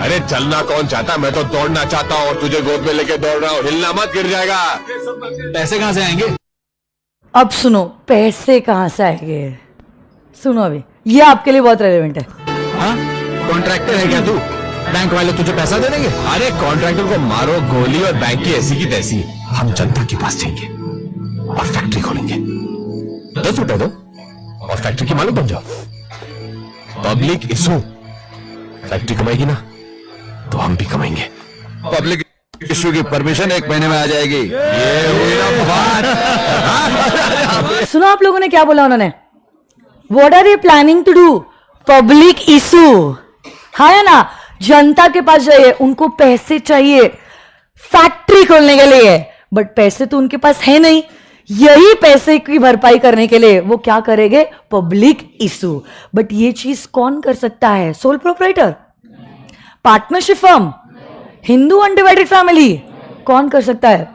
अरे चलना कौन चाहता, मैं तो दौड़ना चाहता हूँ और तुझे गोद में लेके दौड़ रहा हूँ। हिलना मत, गिर जाएगा। पैसे कहाँ से आएंगे? अब सुनो, पैसे कहां से आएंगे? सुनो, अभी ये आपके लिए बहुत रेलेवेंट है। हाँ, कॉन्ट्रैक्टर है क्या तू? बैंक वाले तुझे पैसा दे देंगे? अरे कॉन्ट्रैक्टर को मारो गोली और बैंक की ऐसी की तैसी। हम जनता के पास जाएंगे और फैक्ट्री खोलेंगे। 10 रुपए दो और फैक्ट्री की मालिक बन जाओ। पब्लिक इशू, फैक्ट्री कमाएगी ना तो हम भी कमाएंगे। पब्लिक इशू की परमिशन 1 महीने में आ जाएगी। ये हुई ना बात। सुनो, आप लोगों ने क्या बोला उन्होंने? What are you planning to do? Public issue, हाँ है ना? जनता के पास जाइए, उनको पैसे चाहिए फैक्ट्री खोलने के लिए, बट पैसे तो उनके पास है नहीं। यही पैसे की भरपाई करने के लिए वो क्या करेंगे? Public issue. बट ये चीज कौन कर सकता है? Sole proprietor, partnership firm, Hindu undivided family, कौन कर सकता है?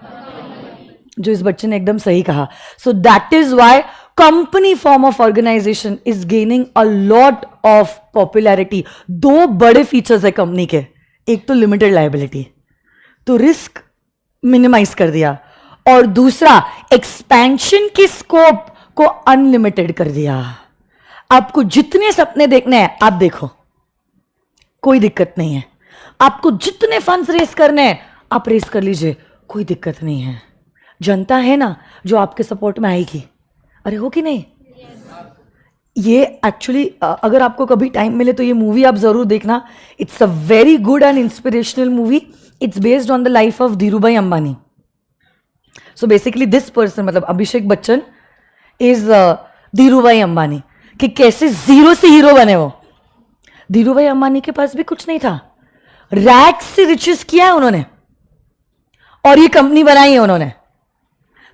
जो इस बच्चे ने एकदम सही कहा। So that is why company form of organization is gaining a lot of popularity. 2 बड़े फीचर्स है कंपनी के, एक तो लिमिटेड लायबिलिटी, तो रिस्क मिनिमाइज कर दिया, और दूसरा एक्सपेंशन की स्कोप को अनलिमिटेड कर दिया। आपको जितने सपने देखने हैं आप देखो, कोई दिक्कत नहीं है। आपको जितने फंड्स रेस करने हैं आप रेस कर लीजिए, कोई दिक्कत नहीं है। जनता है ना जो आपके सपोर्ट में आएगी। अरे हो कि नहीं? ये एक्चुअली अगर आपको कभी टाइम मिले तो ये मूवी आप जरूर देखना। It's a very good and inspirational movie. It's based on the life of Dhirubhai Ambani. So basically this person, मतलब अभिषेक बच्चन इज धीरूभाई अंबानी, कि कैसे जीरो से हीरो बने वो। धीरूभाई अंबानी के पास भी कुछ नहीं था, रैक्स से रिचेस किया है उन्होंने, और ये कंपनी बनाई है उन्होंने।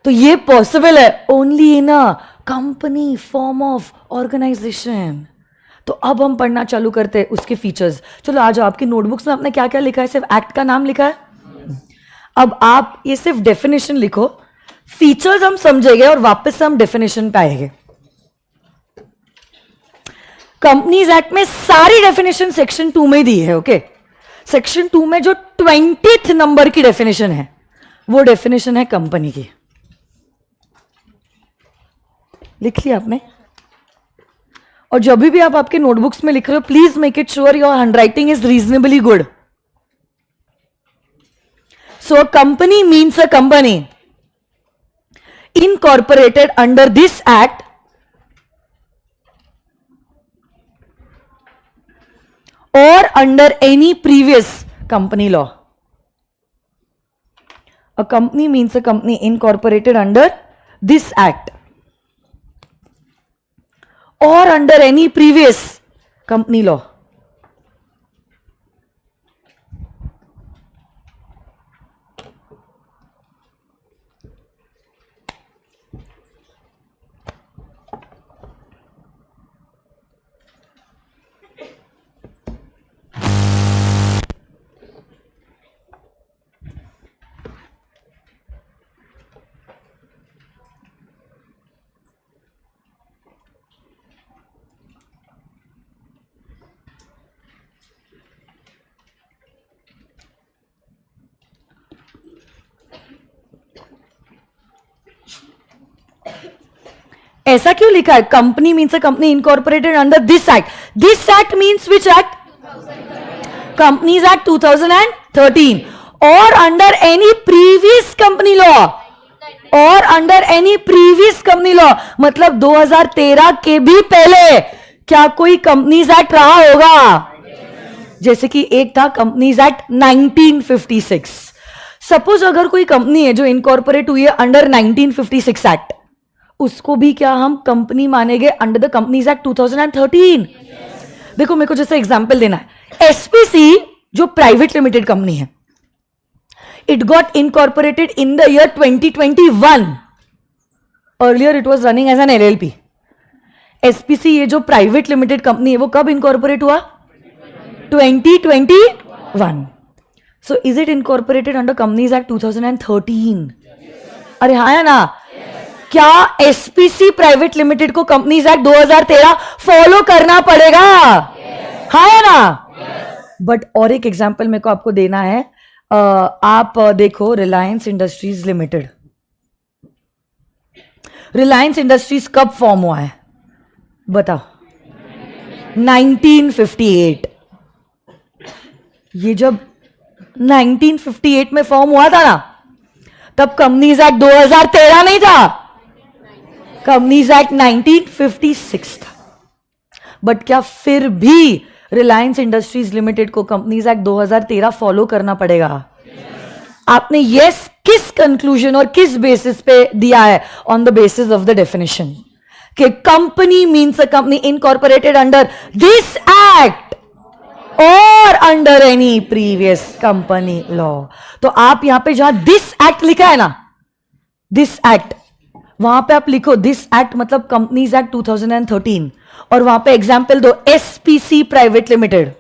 तो ये पॉसिबल है only in a company form of organization. तो अब हम पढ़ना चालू करते हैं उसके फीचर्स। चलो आ जाओ, आपकी नोटबुक्स में आपने क्या क्या लिखा है? सिर्फ एक्ट का नाम लिखा है। अब आप ये सिर्फ डेफिनेशन लिखो, फीचर्स हम समझेंगे और वापस से हम डेफिनेशन पे आएंगे। कंपनीज एक्ट में सारी डेफिनेशन सेक्शन 2 में दी है। ओके, सेक्शन 2 में जो 20th नंबर की डेफिनेशन है वो डेफिनेशन है कंपनी की। लिख लिया आपने? और जब भी आप आपके नोटबुक्स में लिख रहे हो, please make it sure your handwriting is reasonably good. So company means a company incorporated under this act or under any previous company law. A company means a company incorporated under this act or under any previous company law. ऐसा क्यों लिखा है? Company means a company incorporated under this act. This act means which act? Companies act 2013। or under any previous company law, or under any previous company law, मतलब 2013 के भी पहले क्या कोई कंपनीज एक्ट रहा होगा? जैसे कि एक था कंपनीज एक्ट 1956. सपोज अगर कोई कंपनी है जो इनकॉर्पोरेट हुई है अंडर 1956 एक्ट, उसको भी क्या हम कंपनी मानेंगे अंडर द कंपनीज एक्ट 2013? देखो मेरे को जैसे एग्जांपल देना है, एसपीसी जो प्राइवेट लिमिटेड कंपनी है, it got incorporated in the year 2021. Earlier it was running as an LLP. SPC ये जो प्राइवेट लिमिटेड कंपनी है वो कब इनकॉर्पोरेट हुआ? 2021. So is it incorporated under companies act 2013? अरे हाँ या ना? क्या एसपीसी प्राइवेट लिमिटेड को कंपनीज एक्ट 2013 फॉलो करना पड़ेगा? हाँ या ना? बट और एक एग्जांपल मेरे को आपको देना है. आप देखो Reliance Industries limited. Reliance industries कब फॉर्म हुआ है बताओ? 1958. ये जब 1958 में फॉर्म हुआ था ना, तब कंपनीज एक्ट 2013 नहीं था, कंपनीज एक्ट 1956 था. बट क्या फिर भी रिलायंस इंडस्ट्रीज लिमिटेड को कंपनीज एक्ट 2013 फॉलो करना पड़ेगा? आपने यस किस कंक्लूजन और किस बेसिस पे दिया है? On the basis of the definition कि company means a company incorporated under this act और under any previous company law. तो आप यहां पे जहां दिस एक्ट लिखा है ना, दिस एक्ट, वहां पे आप लिखो दिस एक्ट मतलब कंपनीज एक्ट 2013 और वहां पे एग्जाम्पल दो एसपीसी प्राइवेट लिमिटेड.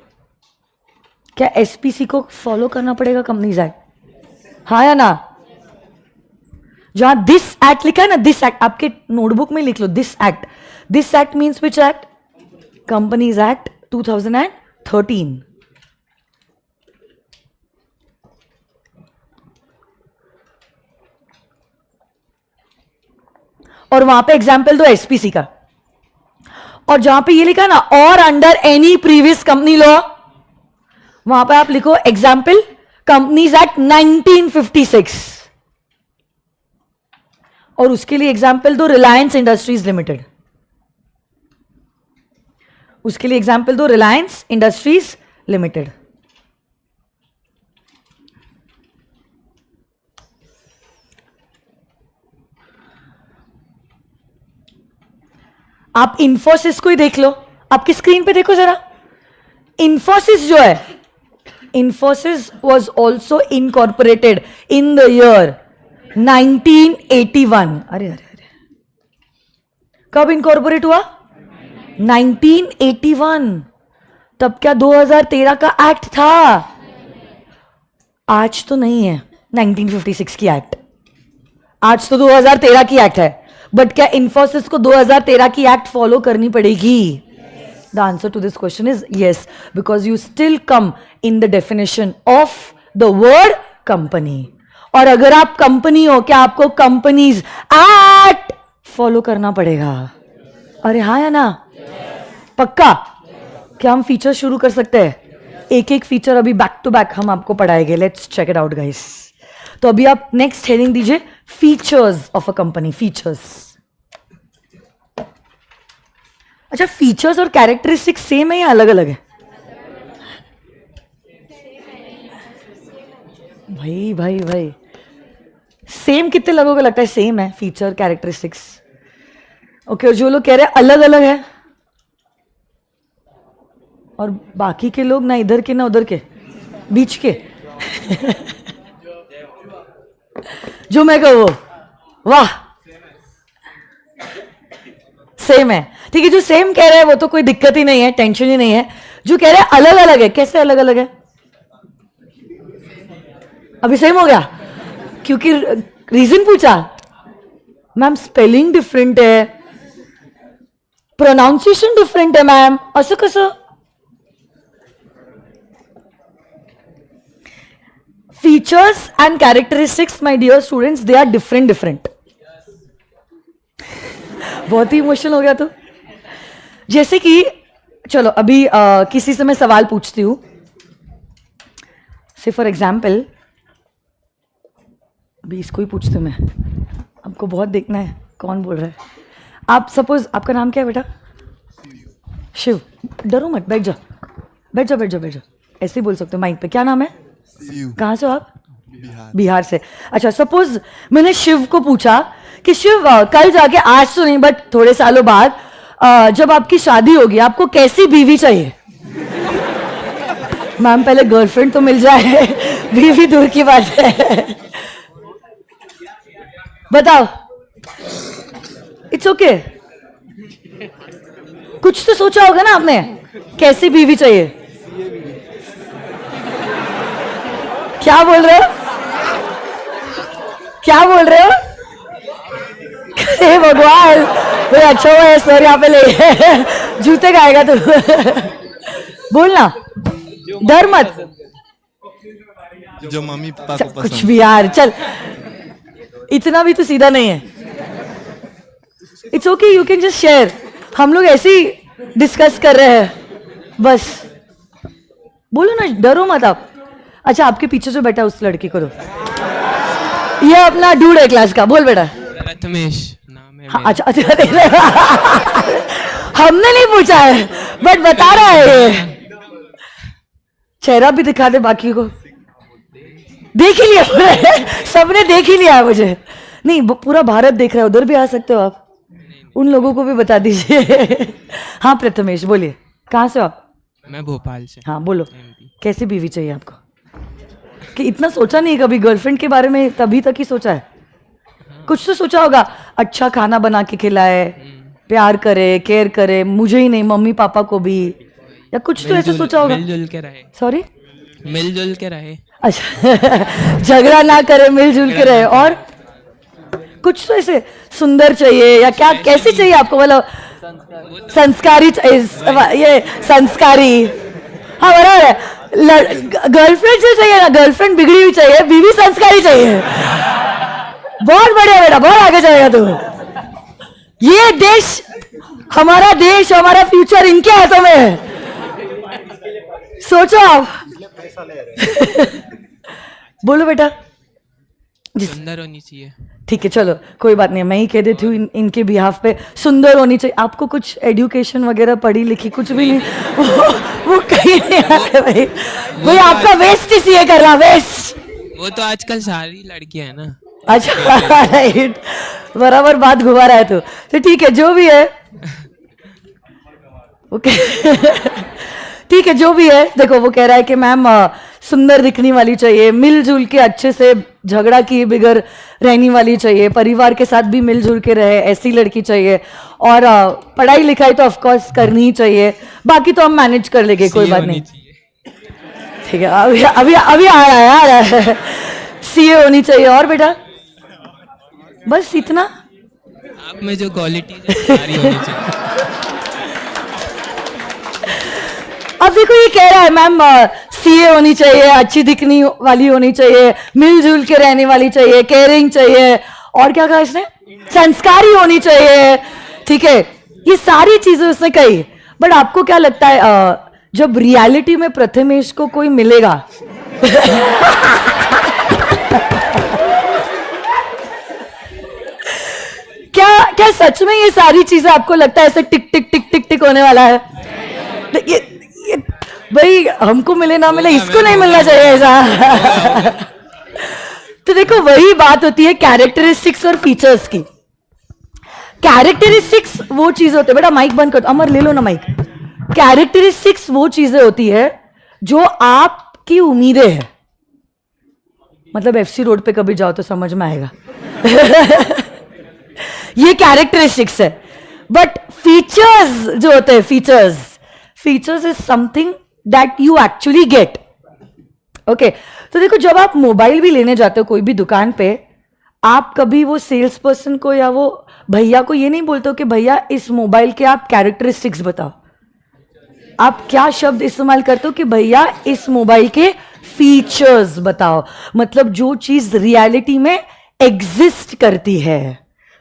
क्या एसपीसी को फॉलो करना पड़ेगा कंपनीज एक्ट? हाँ या ना? जहां दिस एक्ट लिखा है ना, दिस एक्ट, आपके नोटबुक में लिख लो this act. This act means which act? Companies act 2013. और वहां पे एग्जाम्पल दो एसपीसी का. और जहां पे ये लिखा ना और under any previous company law, वहां पे आप लिखो एग्जाम्पल कंपनीज एक्ट 1956 और उसके लिए एग्जाम्पल दो रिलायंस इंडस्ट्रीज लिमिटेड. उसके लिए एग्जाम्पल दो रिलायंस इंडस्ट्रीज लिमिटेड. आप इंफोसिस को ही देख लो, आपकी स्क्रीन पे देखो जरा. इंफोसिस जो है, Infosys was also incorporated in the year 1981. अरे अरे अरे, कब इनकॉर्पोरेट हुआ? 1981. तब क्या 2013 का एक्ट था? आज तो नहीं है 1956 की एक्ट, आज तो 2013 की एक्ट है. बट क्या इंफोसिस को 2013 की एक्ट फॉलो करनी पड़ेगी? The answer to this question is yes, because you still come in the definition of the word company. और अगर आप कंपनी हो, क्या आपको कंपनीज एक्ट फॉलो करना पड़ेगा? अरे हाँ या ना? पक्का? क्या हम फीचर शुरू कर सकते हैं? एक एक फीचर अभी बैक टू बैक हम आपको पढ़ाएंगे. Let's check it out guys. तो अभी आप नेक्स्ट हेडिंग दीजिए, features of a company. Features. अच्छा, फीचर्स और कैरेक्टरिस्टिक्स सेम है या अलग अलग है? भाई भाई भाई, सेम कितने लोगों को लगता है सेम है फीचर कैरेक्टरिस्टिक्स? ओके, और जो लोग कह रहे हैं अलग अलग है, और बाकी के लोग ना इधर के ना उधर के, बीच के जो मैं कहूँ, वाह सेम है. ठीक है, जो सेम कह रहे हैं वो तो कोई दिक्कत ही नहीं है, टेंशन ही नहीं है. जो कह रहे हैं अलग अलग है, कैसे अलग अलग है? अभी सेम हो गया क्योंकि रीजन पूछा. मैम स्पेलिंग डिफरेंट है, प्रोनाउंसिएशन डिफरेंट है मैम, असं कसं? Features and characteristics, my dear students, they are different. बहुत ही इमोशनल हो गया. तो जैसे कि चलो अभी किसी से मैं सवाल पूछती हूं. से फॉर एग्जाम्पल अभी इसको ही पूछते मैं, आपको बहुत देखना है कौन बोल रहा है। आप सपोज, आपका नाम क्या है बेटा? शिव। डरो मत, बैठ जाओ बैठ जाओ बैठ जाओ बैठ जाओ, ऐसे ही बोल सकते हो माइक पे। क्या नाम है? कहाँ से हो आप? बिहार से। अच्छा, सपोज मैंने शिव को पूछा कि शिव कल जाके, आज तो नहीं बट थोड़े सालों बाद जब आपकी शादी होगी आपको कैसी बीवी चाहिए? मैम पहले गर्लफ्रेंड तो मिल जाए, बीवी दूर की बात है। बताओ। It's okay. कुछ तो सोचा होगा ना आपने, कैसी बीवी चाहिए? क्या बोल रहे हो? क्या बोल रहे हो? हे भगवान, भाई अच्छा हुआ है सर यहाँ पे ले जूते खाएगा तू। बोलना, डर मत। जो मम्मी पापा को कुछ पसंद। भी यार, चल इतना भी तो सीधा नहीं है। It's okay, you can just share. हम लोग ऐसे ही डिस्कस कर रहे हैं बस। बोलो ना, डरो मत आप। अच्छा, आपके पीछे जो बैठा उस लड़की को दो, ये अपना डूड है क्लास का। बोल बेटा। प्रथमेश नाम है हाँ, मेरा। अच्छा हमने नहीं पूछा है बट बता रहा है ये। चेहरा भी दिखा दे, बाकी को देख ही लिया सबने देख ही लिया है मुझे। नहीं, पूरा भारत देख रहा है, उधर भी आ सकते हो आप, उन लोगों को भी बता दीजिए। हाँ प्रथमेश बोलिए, कहाँ से हो आप? मैं भोपाल से। हाँ बोलो, कैसी बीवी चाहिए आपको? कि इतना सोचा नहीं कभी गर्लफ्रेंड के बारे में, तभी तक ही सोचा है? कुछ तो सोचा होगा, अच्छा खाना बना के खिलाए, प्यार करे, केयर करे, मुझे ही नहीं मम्मी पापा को भी, या कुछ तो ऐसा सोचा होगा। मिलजुल के रहे। सॉरी, मिलजुल के रहे। अच्छा झगड़ा ना करे, मिलजुल के रहे। और कुछ तो ऐसे सुंदर चाहिए या क्या, कैसे चाहिए आपको? मतलब संस्कारी चाहिए, ये संस्कारी। हाँ बराबर है। गर्लफ्रेंड जो चाहिए ना, गर्लफ्रेंड बिगड़ी हुई चाहिए, बीवी संस्कारी चाहिए। बहुत बढ़िया बेटा, बहुत आगे जाएगा तू। ये देश, हमारा देश, हमारा फ्यूचर इनके हाथों में है, सोचो आप। बोलो बेटा। सुंदर होनी चाहिए। ठीक है, चलो कोई बात नहीं, मैं ही कह देती हूँ इनके बिहाफ पे, सुंदर होनी चाहिए। आपको कुछ एजुकेशन वगैरह पढ़ी लिखी कुछ भी नहीं? वो कहीं नहीं आते भाई। भाई आपका वेस्ट इसलिए कर रहा, वेस्ट। वो तो आजकल सारी लड़कियां है ना। अच्छा राइट, बराबर बात घुमा रहा है तो ठीक है, जो भी है ओके। ठीक है, जो भी है। देखो वो कह रहा है कि मैम सुंदर दिखने वाली चाहिए, मिलजुल के अच्छे से झगड़ा किए बिगड़ रहने वाली चाहिए, परिवार के साथ भी मिलजुल के रहे, ऐसी लड़की चाहिए। और पढ़ाई लिखाई तो ऑफ कोर्स करनी ही चाहिए, बाकी तो हम मैनेज कर लेंगे, कोई बात नहीं। ठीक है, अभी अभी अभी आ रहा है सीए होनी चाहिए। और बेटा बस इतना? आप में जो क्वालिटी सारी होनी चाहिए। अब देखो ये कह रहा है मैम सीए होनी चाहिए, अच्छी दिखने वाली होनी चाहिए, मिलजुल के रहने वाली चाहिए, केयरिंग चाहिए, और क्या कहा इसने? संस्कारी होनी चाहिए। ठीक है, ये सारी चीजें उसने कही। बट आपको क्या लगता है जब रियलिटी में प्रथमेश को कोई मिलेगा क्या सच में ये सारी चीजें आपको लगता है ऐसे टिक टिक टिक टिक टिक होने वाला है? ये भाई हमको मिले ना मिले, इसको नहीं मिलना चाहिए ऐसा। तो देखो वही बात होती है कैरेक्टरिस्टिक्स और फीचर्स की। कैरेक्टरिस्टिक्स वो चीज होते हैं, बेटा माइक बंद कर दो, अमर ले लो ना माइक। कैरेक्टरिस्टिक्स वो चीजें होती है जो आपकी उम्मीदें हैं। मतलब एफसी रोड पे कभी जाओ तो समझ में आएगा। ये कैरेक्टरिस्टिक्स है। बट फीचर्स जो होते हैं, features is something that you actually get. Okay, तो देखो जब आप मोबाइल भी लेने जाते हो कोई भी दुकान पे, आप कभी वो सेल्स पर्सन को या वो भैया को ये नहीं बोलते हो कि भैया इस मोबाइल के आप कैरेक्टरिस्टिक्स बताओ। आप क्या शब्द इस्तेमाल करते हो कि भैया इस मोबाइल के फीचर्स बताओ। मतलब जो चीज रियलिटी में एग्जिस्ट करती है,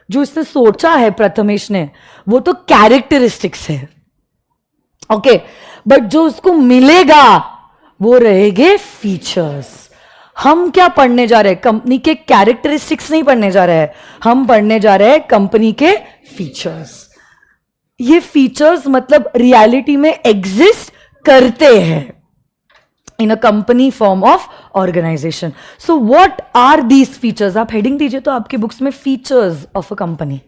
जो इसने सोचा है प्रथमेश ने, वो तो कैरेक्टरिस्टिक्स है। ओके, बट जो उसको मिलेगा वो रहेंगे फीचर्स। हम क्या पढ़ने जा रहे हैं? कंपनी के कैरेक्टरिस्टिक्स नहीं पढ़ने जा रहे हैं, हम पढ़ने जा रहे हैं कंपनी के फीचर्स। ये फीचर्स मतलब रियलिटी में एग्जिस्ट करते हैं in a company form of organisation. So what are these features? आप हेडिंग दीजिए तो आपकी बुक्स में, फीचर्स ऑफ अ कंपनी।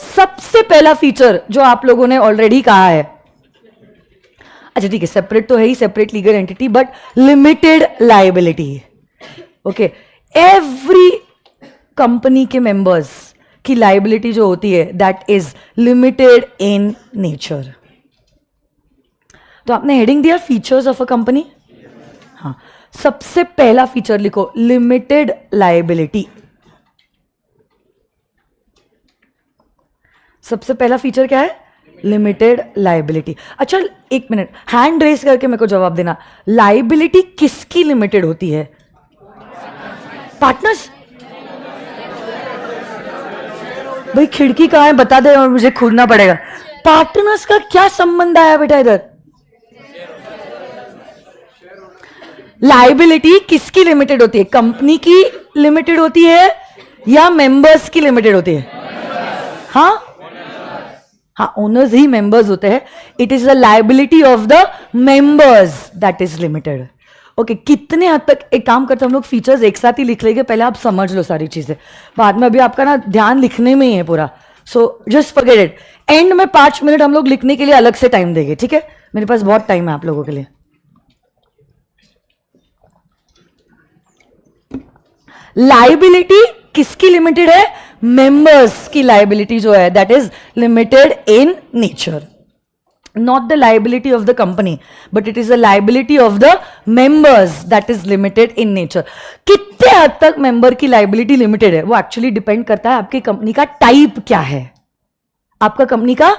सबसे पहला फीचर जो आप लोगों ने ऑलरेडी कहा है, अच्छा ठीक है, सेपरेट तो है ही, separate legal entity, but limited liability. Okay, every company के मेंबर्स की लायबिलिटी जो होती है that is limited in nature. तो आपने हेडिंग दिया फीचर्स ऑफ अ कंपनी। हाँ, सबसे पहला फीचर लिखो, लिमिटेड लायबिलिटी। सबसे पहला फीचर क्या है? Limited liability. अच्छा एक मिनट, हैंड रेस करके मेरे को जवाब देना, लायबिलिटी किसकी लिमिटेड होती है? पार्टनर्स? भाई खिड़की कहां है बता दे और मुझे खोलना पड़ेगा। पार्टनर्स का क्या संबंध आया बेटा इधर? लायबिलिटी किसकी लिमिटेड होती है? कंपनी की लिमिटेड होती है या मेंबर्स की लिमिटेड होती है? हाँ हाँ, ओनर्स ही मेंबर्स होते हैं। It is the liability of the members that is limited. Okay, कितने हद तक, एक काम करते हम लोग फीचर्स एक साथ ही लिख लेंगे, पहले आप समझ लो सारी चीजें, बाद में अभी आपका ना ध्यान लिखने में ही है पूरा। So just forget it. And में 5 मिनट हम लोग लिखने के लिए अलग से टाइम देंगे, ठीक है? मेरे पास बहुत टाइम है आप लोगों के लिए। लायबिलिटी किसकी लिमिटेड है? मेंबर्स की लायबिलिटी जो है that is limited in nature. Not the liability of the company, but it is the liability of the members that is limited in nature. कितने हद तक मेंबर की लाइबिलिटी लिमिटेड है वो एक्चुअली डिपेंड करता है आपकी कंपनी का टाइप क्या है। आपका कंपनी का,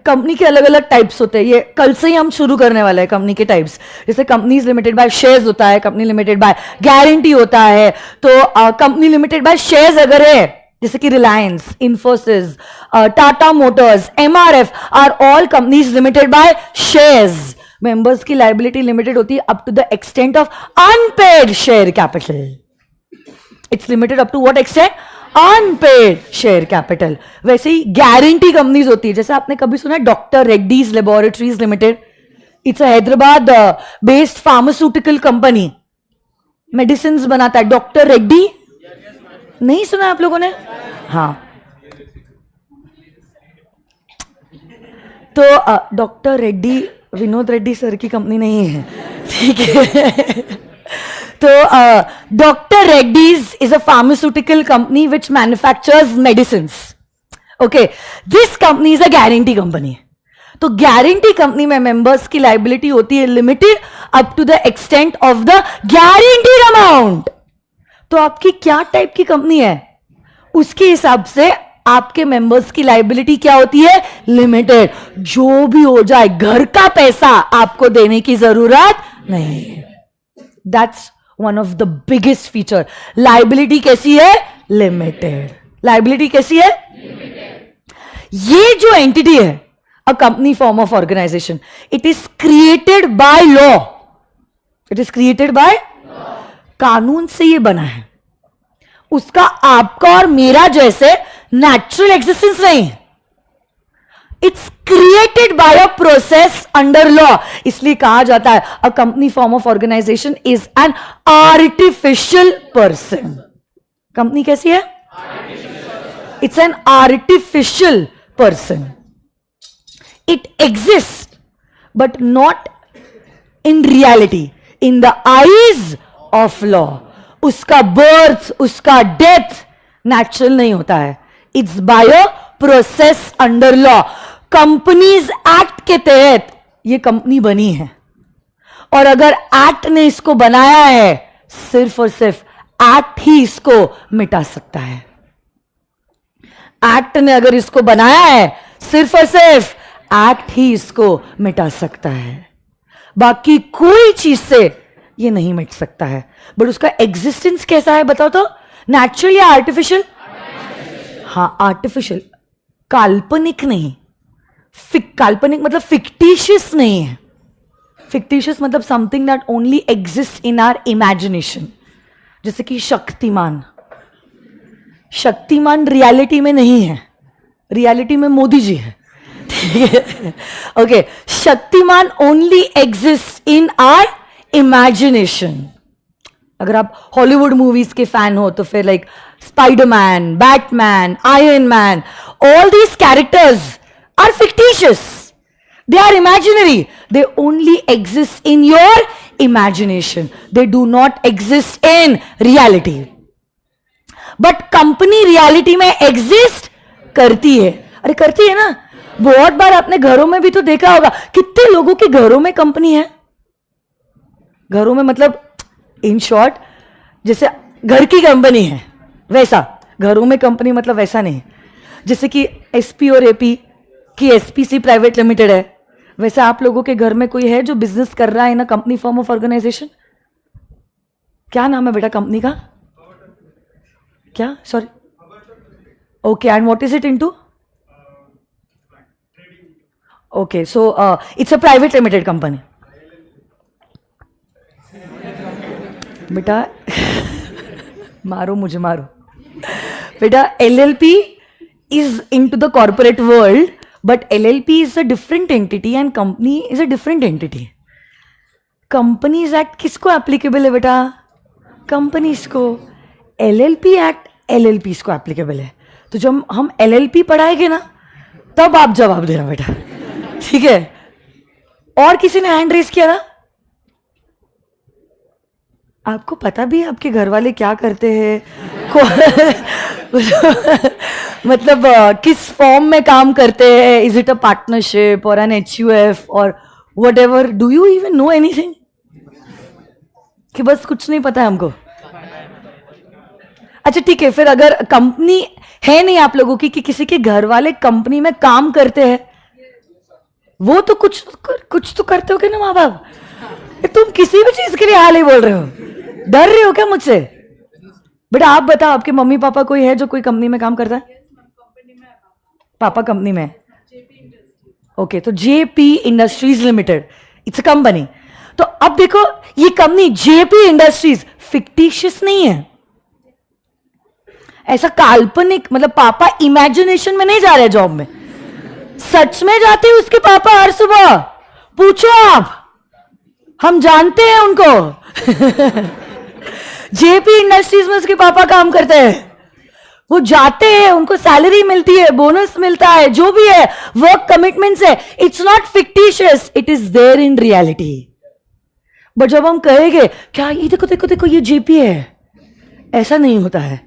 कंपनी के अलग अलग टाइप्स होते हैं, ये कल से ही हम शुरू करने वाले हैं कंपनी के टाइप्स। जैसे कंपनी लिमिटेड बाय शेयर्स होता है, कंपनी लिमिटेड बाय गारंटी होता है। तो कंपनी लिमिटेड बाय शेयर्स अगर है, जैसे कि Reliance, Infosys, Tata Motors, MRF are all companies limited by shares. Members की लायबिलिटी लिमिटेड होती है up to the extent of unpaid share capital. It's limited up to what extent? Unpaid share capital. वैसे ही guarantee companies होती है, जैसे आपने कभी सुना है doctor Reddy's laboratories limited? It's a Hyderabad based pharmaceutical company, medicine बनाता है। डॉक्टर रेड्डी नहीं सुना आप लोगों ने? हाँ, तो डॉक्टर रेड्डी विनोद रेड्डी सर की कंपनी नहीं है, ठीक है? तो doctor Reddy's is a pharmaceutical company which manufactures medicine. Okay, this company is a guarantee company. तो गारंटी कंपनी में मेंबर्स की लायबिलिटी होती है limited up to the extent of the guaranteed amount. तो आपकी क्या टाइप की कंपनी है उसके हिसाब से आपके मेंबर्स की लायबिलिटी क्या होती है? लिमिटेड। जो भी हो जाए, घर का पैसा आपको देने की जरूरत नहीं। That's one of the biggest feature. Liability कैसी है? लिमिटेड। लायबिलिटी कैसी है? ये जो एंटिटी है a company form of organization, it is created by law. It is created by कानून से ये बना है। उसका आपका और मेरा जैसे नेचुरल एग्जिस्टेंस नहीं। It's created by a process under law. इसलिए कहा जाता है a company form of organization is an artificial person. Company कैसी है? It's an artificial person. It exist but not in reality, in the eyes of law. उसका birth, उसका death natural नहीं होता है। It's by a process under law. Companies act के तहत ये कंपनी बनी है, और अगर एक्ट ने इसको बनाया है, सिर्फ और सिर्फ एक्ट ही इसको मिटा सकता है। एक्ट ने अगर इसको बनाया है, सिर्फ और सिर्फ एक्ट ही इसको मिटा सकता है। बाकी कोई चीज से ये नहीं मिट सकता है। बट उसका एग्जिस्टेंस कैसा है बताओ तो? नेचुरल या आर्टिफिशियल? हाँ, आर्टिफिशियल, काल्पनिक नहीं, काल्पनिक मतलब फिक्टिशियस नहीं है. फिक्टिशियस मतलब something that only exist in our imagination. जैसे कि शक्तिमान. शक्तिमान रियलिटी में नहीं है, रियलिटी में मोदी जी है. ठीक है, okay. Shaktimaan only exist in our imagination. अगर आप हॉलीवुड मूवीज के फैन हो तो फिर like Spiderman, Batman, Iron Man, all these characters are fictitious. They are imaginary. They only exist in your imagination. They do not exist in reality. But company reality में exist करती है. अरे करती है ना. बहुत बार आपने घरों में भी तो देखा होगा, कितने लोगों के घरों में कंपनी है. घरों में मतलब इन शॉर्ट जैसे घर की कंपनी है वैसा. घरों में कंपनी मतलब वैसा नहीं. जैसे कि एसपी और एपी की एसपीसी प्राइवेट लिमिटेड है, वैसे आप लोगों के घर में कोई है जो बिजनेस कर रहा है ना कंपनी फॉर्म ऑफ ऑर्गेनाइजेशन. क्या नाम है बेटा कंपनी का? क्या? Sorry. Okay, and what is it into? Okay, so it's a private limited company. बेटा मारो मुझे, मारो बेटा. LLP is into the corporate world, but LLP is a different entity and company is a different entity. Companies Act किसको applicable है बेटा? Companies को. LLP Act LLPs को applicable है. तो जब हम LLP पढ़ाएंगे ना तब आप जवाब देना बेटा. ठीक है. और किसी ने हैंड रेस किया ना? आपको पता भी है आपके घर वाले क्या करते हैं? मतलब किस फॉर्म में काम करते हैं? इज इट अ पार्टनरशिप और एन HUF और what ever? Do you even know anything? कि बस कुछ नहीं पता है हमको. अच्छा ठीक है, फिर अगर कंपनी है नहीं आप लोगों की कि किसी के घर वाले कंपनी में काम करते हैं, वो तो कुछ तो करते हो कि ना माँ बाप. तुम किसी भी चीज के लिए हाल ही बोल रहे हो. डर रहे हो क्या मुझसे? बेटा आप बताओ, आपके मम्मी पापा कोई है जो कोई कंपनी में काम करता है? पापा कंपनी में. ओके, तो JP industries limited it's a company. तो अब देखो ये कंपनी JP इंडस्ट्रीज फिक्टिशियस नहीं है. ऐसा काल्पनिक मतलब पापा इमेजिनेशन में नहीं जा रहे जॉब में, सच में जाते हैं उसके पापा हर सुबह. पूछो आप, हम जानते हैं उनको. JP इंडस्ट्रीज में उसके पापा काम करते हैं. वो जाते हैं, उनको सैलरी मिलती है, बोनस मिलता है, जो भी है वर्क कमिटमेंट्स है. It's not fictitious, it is there in reality. But जब हम कहेंगे क्या ये देखो देखो देखो ये JP है, ऐसा नहीं होता है.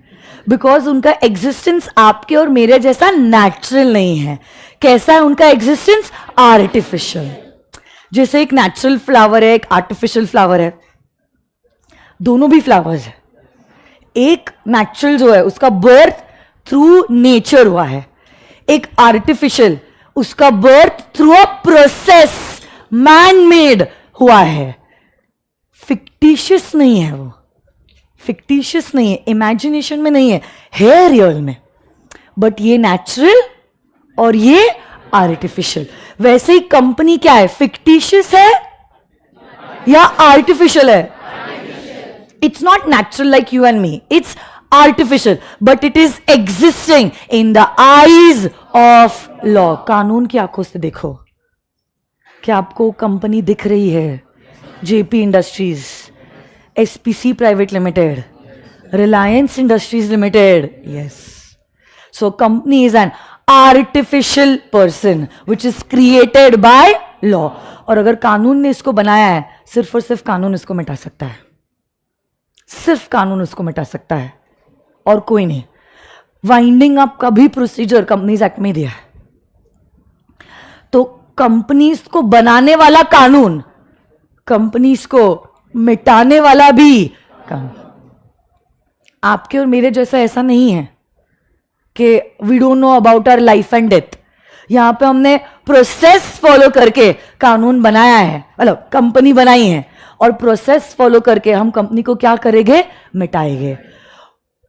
बिकॉज उनका एग्जिस्टेंस आपके और मेरे जैसा नेचुरल नहीं है. कैसा है उनका एग्जिस्टेंस? आर्टिफिशियल. जैसे एक नेचुरल फ्लावर है, एक आर्टिफिशियल फ्लावर है. दोनों भी फ्लावर्स है. एक नेचुरल जो है उसका बर्थ थ्रू नेचर हुआ है. एक आर्टिफिशियल उसका birth through a process man made हुआ है. फिक्टिशियस नहीं है वो. फिक्टिशियस नहीं है, इमेजिनेशन में नहीं है, है रियल में. बट ये नेचुरल और ये आर्टिफिशियल. वैसे ही कंपनी क्या है? फिक्टिशियस है या आर्टिफिशियल है? It's not natural like you and me. It's artificial, but it is existing in the eyes of law. कानून की आंखों से देखो. क्या आपको कंपनी दिख रही है? JP industries, SPC private limited, Reliance Industries limited. Yes. So company is an artificial person which is created by law. और अगर कानून ने इसको बनाया है, सिर्फ और सिर्फ कानून इसको मिटा सकता है. सिर्फ कानून उसको मिटा सकता है और कोई नहीं. वाइंडिंग अप का भी प्रोसीजर कंपनीज एक्ट में दिया है. तो कंपनीज को बनाने वाला कानून, कंपनीज को मिटाने वाला भी कानून. आपके और मेरे जैसा ऐसा नहीं है कि we don't know about our life and death. यहां पे हमने प्रोसेस फॉलो करके कानून बनाया है, मतलब कंपनी बनाई है, और प्रोसेस फॉलो करके हम कंपनी को क्या करेंगे? मिटाएंगे.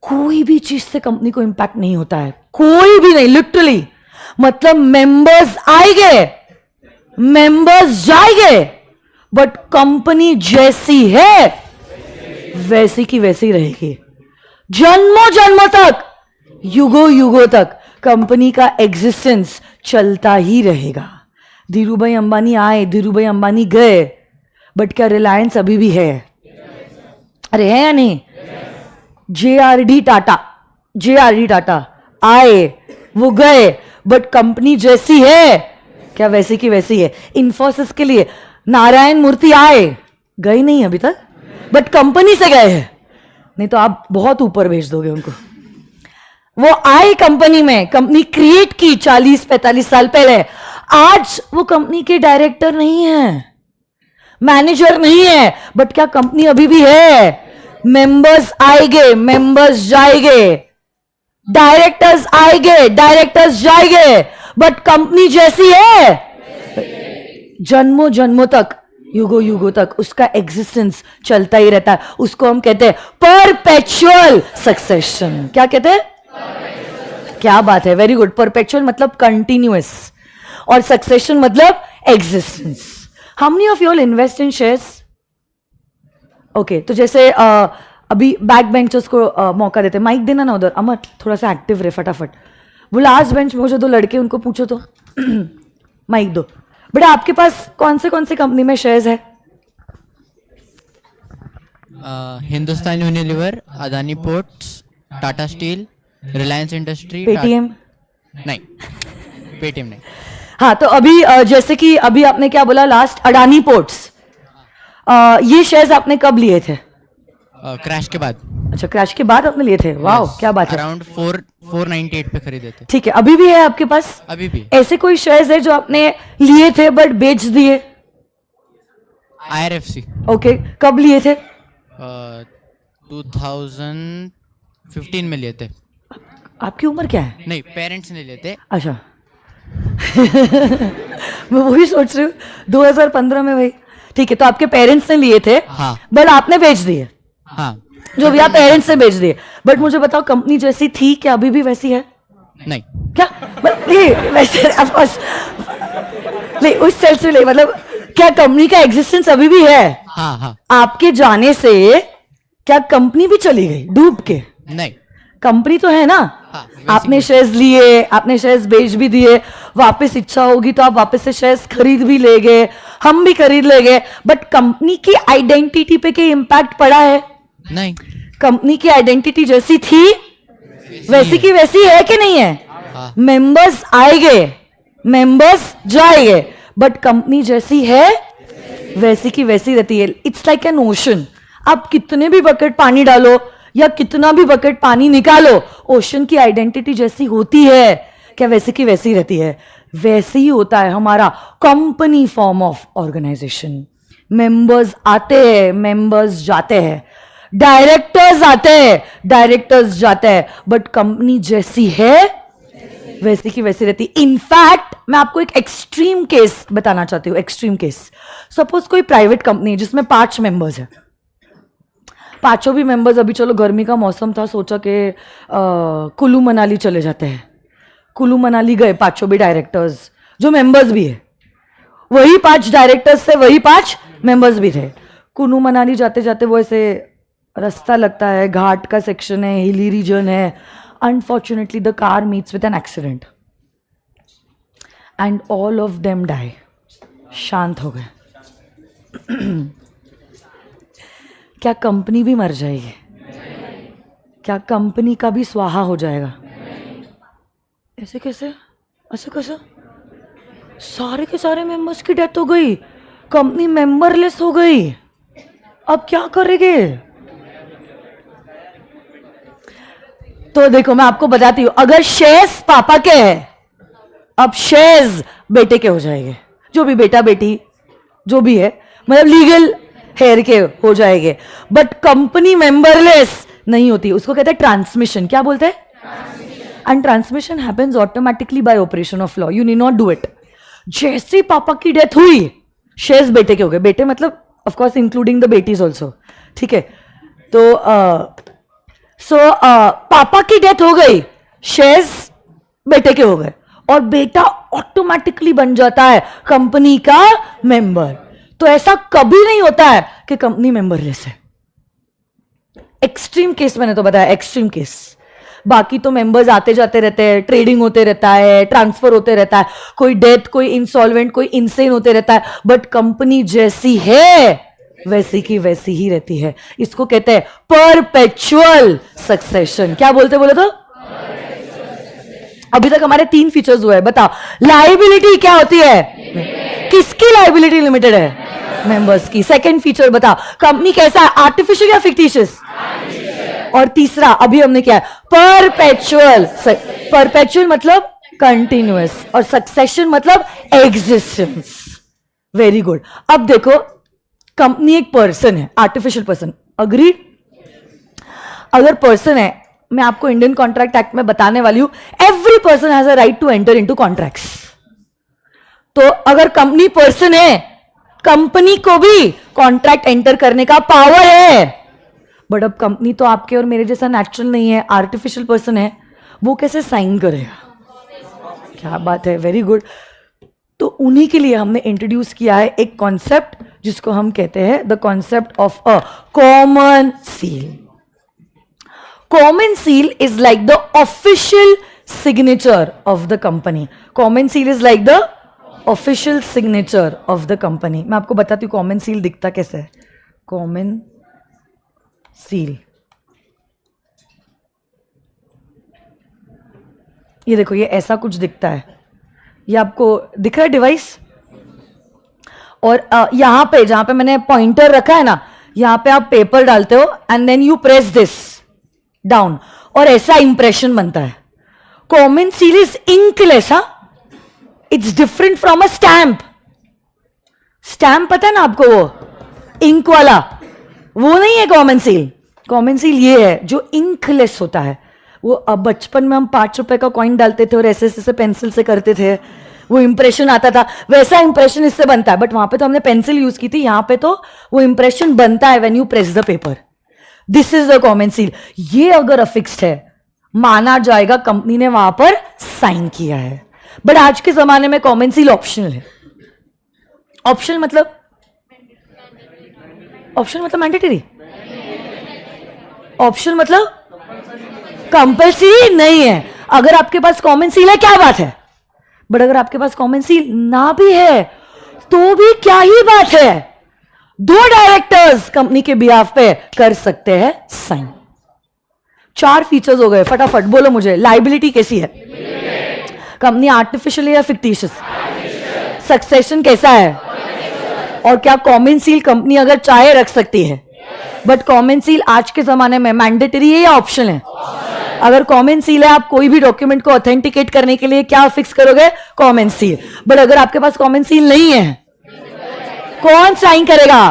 कोई भी चीज से कंपनी को इंपैक्ट नहीं होता है, कोई भी नहीं. लिटरली मतलब मेंबर्स आएंगे, मेंबर्स जाएंगे, बट कंपनी जैसी है वैसी की वैसी रहेगी जन्मों जन्मों तक, युगों युगों तक कंपनी का एग्जिस्टेंस चलता ही रहेगा। धीरूभाई अंबानी आए, धीरूभाई अंबानी गए, बट क्या रिलायंस अभी भी है? अरे है या नहीं? JRD टाटा आए, वो गए, बट कंपनी जैसी है क्या वैसी की वैसी है। इंफोसिस के लिए नारायण मूर्ति आए, गए नहीं अभी तक, बट कंपनी से गए हैं, नहीं तो आप बहुत ऊपर भेज दोगे उनको। वो आए कंपनी में, कंपनी क्रिएट की 40-45 साल पहले, आज वो कंपनी के डायरेक्टर नहीं है, मैनेजर नहीं है, बट क्या कंपनी अभी भी है? मेंबर्स आएंगे, मेंबर्स जाएंगे, डायरेक्टर्स आएंगे, डायरेक्टर्स जाएंगे, बट कंपनी जैसी है जन्मों जन्मों तक, युगों युगों तक उसका एग्जिस्टेंस चलता ही रहता है। उसको हम कहते हैं परपेचुअल सक्सेशन। क्या कहते हैं? क्या बात है, वेरी गुड। परपेचुअल मतलब कंटिन्यूअस और सक्सेशन मतलब existence. How many of you all invest in shares? Okay, तो जैसे अभी बैक बेंचर्स को मौका देते, माइक देना ना उधर, अमर थोड़ा सा एक्टिव रहे फटाफट। वो लास्ट बेंच में जो 2 लड़के उनको पूछो तो माइक दो। बेटा आपके पास कौन से कंपनी में शेयर्स है? Hindustan Unilever, Adani ports, Tata steel, Reliance industry, Paytm? नहीं, पेटीएम नहीं। हाँ, तो अभी जैसे कि अभी आपने क्या बोला लास्ट, अडानी पोर्ट्स, ये शेयर्स आपने कब लिए थे? क्रैश के बाद। अच्छा, क्रैश के बाद आपने लिए थे। वाह, क्या बात है। अराउंड 498 पे खरीदे थे। ठीक है, अभी भी है आपके पास? अभी भी। ऐसे कोई शेयर्स है जो आपने लिए थे बट बेच दिए? IRFC। ओके, कब लिए थे? 2015 में लिए थे। आपकी उम्र क्या है? नहीं, पेरेंट्स ने लिए थे। अच्छा मैं वही सोच रही हूँ, 2015 में भाई। ठीक है, तो आपके पेरेंट्स ने लिए थे, हाँ। बट आपने बेच दिए। हाँ। जो भी आप पेरेंट्स ने बेच दिए, बट मुझे बताओ कंपनी जैसी थी क्या अभी भी वैसी है? नहीं। क्या वैसे ऑफ कोर्स नहीं, उस सेंस में नहीं, मतलब क्या कंपनी का एग्जिस्टेंस अभी भी है? हाँ हाँ। आपके जाने से क्या कंपनी भी चली गई डूब के? नहीं, कंपनी तो है ना। हाँ, आपने शेयर्स लिए, आपने शेयर्स बेच भी दिए, वापस इच्छा होगी तो आप वापस से शेयर्स खरीद भी लेंगे, हम भी खरीद लेंगे, बट कंपनी की आइडेंटिटी पे क्या इम्पैक्ट पड़ा है? नहीं। कंपनी की आइडेंटिटी जैसी थी वैसी की वैसी है कि नहीं है? हाँ। मेंबर्स आएंगे, मेंबर्स जाएंगे, बट कंपनी जैसी है वैसी की वैसी रहती है। It's like an ocean. आप कितने भी बकेट पानी डालो या कितना भी बकेट पानी निकालो, ओशन की आइडेंटिटी जैसी होती है क्या वैसी की वैसी रहती है? वैसे ही होता है हमारा company form of organization. Members आते हैं, मेंबर्स जाते हैं, डायरेक्टर्स आते हैं, डायरेक्टर्स जाते हैं, बट कंपनी जैसी है वैसी की वैसी रहती। इनफैक्ट मैं आपको एक एक्सट्रीम केस बताना चाहती हूँ। एक्सट्रीम केस, सपोज कोई प्राइवेट कंपनी है जिसमें 5 मेंबर्स है, पांचों भी मेंबर्स, अभी चलो गर्मी का मौसम था, सोचा कि कुल्लू मनाली चले जाते हैं। कुल्लू मनाली गए पांचों भी डायरेक्टर्स, जो मेंबर्स भी है, वही 5 डायरेक्टर्स थे, वही 5 मेंबर्स भी थे। कुल्लू मनाली जाते जाते वो ऐसे रास्ता लगता है, घाट का सेक्शन है, हिली रीजन है, unfortunately the car meets with an accident and all of them die. शांत हो गए। क्या कंपनी भी मर जाएगी? क्या कंपनी का भी स्वाहा हो जाएगा? ऐसे कैसे? ऐसे कैसे? सारे के सारे मेंबर्स की डेथ हो गई, कंपनी मेंबरलेस हो गई, अब क्या करेंगे? तो देखो मैं आपको बताती हूं, अगर शेयर्स पापा के हैं, अब शेयर्स बेटे के हो जाएंगे, जो भी बेटा बेटी जो भी है, मतलब लीगल हेयर के हो जाएंगे, बट कंपनी मेंबरलेस नहीं होती। उसको कहते हैं ट्रांसमिशन। क्या बोलते हैं? And transmission happens automatically bye operation of law, you need not do it. जैसे पापा की डेथ हुई, शेयर्स बेटे के हो गए। बेटे मतलब ऑफ कोर्स इंक्लूडिंग द बेटीज ऑल्सो, ठीक है। तो पापा की डेथ हो गई, शेयर्स बेटे के हो गए, और बेटा ऑटोमेटिकली बन जाता है कंपनी का मेंबर। तो ऐसा कभी नहीं होता है कि कंपनी मेंबरलेस है। एक्सट्रीम केस मैंने तो बताया, एक्सट्रीम केस। बाकी तो मेंबर्स आते जाते रहते हैं, ट्रेडिंग होते रहता है, ट्रांसफर होते रहता है, कोई डेथ, कोई इंसॉल्वेंट, कोई इनसेन होते रहता है, बट कंपनी जैसी है वैसी की वैसी ही रहती है। इसको कहते हैं परपेचुअल सक्सेशन। क्या बोलते बोले तो? अभी तक हमारे 3 फीचर्स हुए। बताओ, लायबिलिटी क्या होती है? किसकी लायबिलिटी लिमिटेड है? मेंबर्स की। सेकंड फीचर बताओ, कंपनी कैसा है? आर्टिफिशियल या फिक्टिशियस? और तीसरा अभी हमने क्या है? परपेचुअल। परपेचुअल मतलब कंटिन्यूअस, और सक्सेशन मतलब एग्जिस्टेंस। Very good. अब देखो, कंपनी एक पर्सन है, आर्टिफिशियल पर्सन। अग्री? अगर पर्सन है, मैं आपको इंडियन कॉन्ट्रैक्ट एक्ट में बताने वाली हूं, every person has a right to enter into contracts. तो अगर कंपनी पर्सन है, कंपनी को भी कॉन्ट्रैक्ट एंटर करने का पावर है। बट अब कंपनी तो आपके और मेरे जैसा नेचुरल नहीं है, आर्टिफिशियल पर्सन है, वो कैसे साइन करेगा? क्या बात है, वेरी गुड। तो उन्हीं के लिए हमने इंट्रोड्यूस किया है एक कॉन्सेप्ट जिसको हम कहते हैं the concept of a common seal. Common seal is like the official signature of the company. Common seal is like the official signature of the company. मैं आपको बताती हूँ कॉमन सील दिखता कैसे है। कॉमन सील, ये देखो, ये ऐसा कुछ दिखता है। ये आपको दिख रहा है डिवाइस? और यहां पे जहां पे मैंने पॉइंटर रखा है ना, यहां पे आप पेपर डालते हो and then you press this down, और ऐसा इंप्रेशन बनता है। Common seal is inkless. It's different from a stamp. Stamp पता है ना आपको, वो इंक वाला, वो नहीं है कॉमन सील। कॉमन सील ये है जो इंकलेस होता है। वो अब बचपन में हम 5 रुपए का कॉइन डालते थे और ऐसे ऐसे पेंसिल से करते थे, वो इंप्रेशन आता था, वैसा इंप्रेशन इससे बनता है। बट वहां पे तो हमने पेंसिल यूज की थी, यहां पे तो वो इंप्रेशन बनता है when you press the paper. This is the common seal. ये अगर अफिक्स्ड है, माना जाएगा कंपनी ने वहां पर साइन किया है। बट आज के जमाने में कॉमन सील ऑप्शनल है। ऑप्शनल मतलब? ऑप्शनल मतलब मैंडेटरी। ऑप्शनल मतलब कंपल्सरी नहीं है। अगर आपके पास कॉमन सील है, क्या बात है। बट अगर आपके पास कॉमन सील ना भी है तो भी क्या ही बात है। 2 डायरेक्टर्स कंपनी के बिहाफ पे कर सकते हैं साइन। 4 फीचर्स हो गए, फटाफट बोलो मुझे। लायबिलिटी कैसी है? कंपनी आर्टिफिशियल या फिक्टिशियस? सक्सेशन कैसा है? और क्या कॉमन सील कंपनी अगर चाहे रख सकती है? बट कॉमन सील आज के जमाने में मैंडेटरी है या ऑप्शनल है? अगर कॉमन सील है, आप कोई भी डॉक्यूमेंट को ऑथेंटिकेट करने के लिए क्या फिक्स करोगे? Common seal. बट अगर आपके पास कॉमन सील नहीं है, कौन साइन करेगा?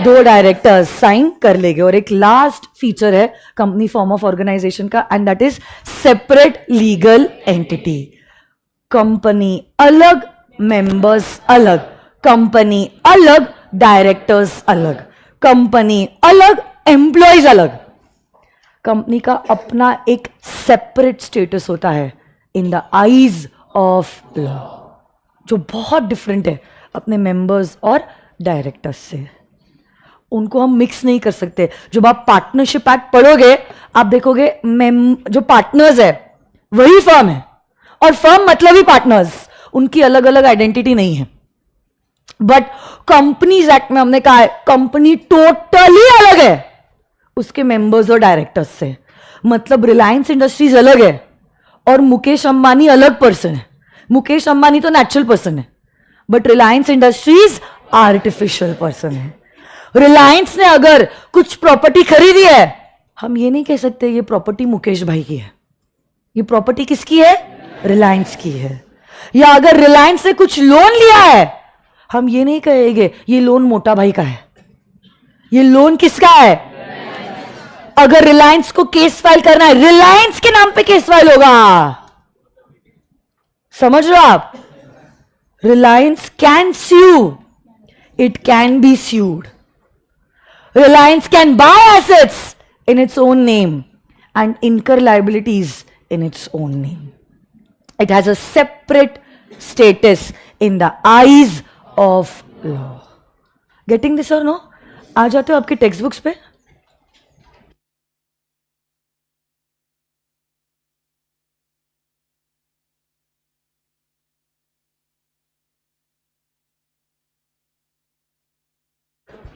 2 डायरेक्टर्स साइन कर लेंगे। और एक लास्ट फीचर है कंपनी फॉर्म ऑफ ऑर्गेनाइजेशन का, and that is separate legal entity. Company अलग, मेंबर्स अलग, कंपनी अलग, डायरेक्टर्स अलग, कंपनी अलग, एम्प्लॉयज अलग। कंपनी का अपना एक सेपरेट स्टेटस होता है इन द आईज ऑफ लॉ, जो बहुत डिफरेंट है अपने मेंबर्स और डायरेक्टर्स से। उनको हम मिक्स नहीं कर सकते। जब आप पार्टनरशिप एक्ट पढ़ोगे, आप देखोगे जो पार्टनर्स है वही फर्म है, और फर्म मतलब ही पार्टनर्स, उनकी अलग अलग आइडेंटिटी नहीं है। बट कंपनीज एक्ट में हमने कहा है कंपनी टोटली अलग है उसके मेंबर्स और डायरेक्टर्स से। मतलब रिलायंस इंडस्ट्रीज अलग है और मुकेश अंबानी अलग पर्सन है। मुकेश अंबानी तो नेचुरल पर्सन है, but Reliance industries artificial person है। रिलायंस ने अगर कुछ प्रॉपर्टी खरीदी है, हम ये नहीं कह सकते ये प्रॉपर्टी मुकेश भाई की है, ये प्रॉपर्टी किसकी है? रिलायंस की है। या अगर रिलायंस ने कुछ लोन लिया है, हम ये नहीं कहेंगे ये लोन मोटा भाई का है, ये लोन किसका है? अगर रिलायंस को केस फाइल करना है, रिलायंस के नाम पे केस फाइल होगा। समझ रहे हो आप? Reliance can sue, it can be sued. Reliance can buy assets in its own name and incur liabilities in its own name. It has a separate status in the eyes of law. Getting this or no? आ जाते हो आपके text books पे?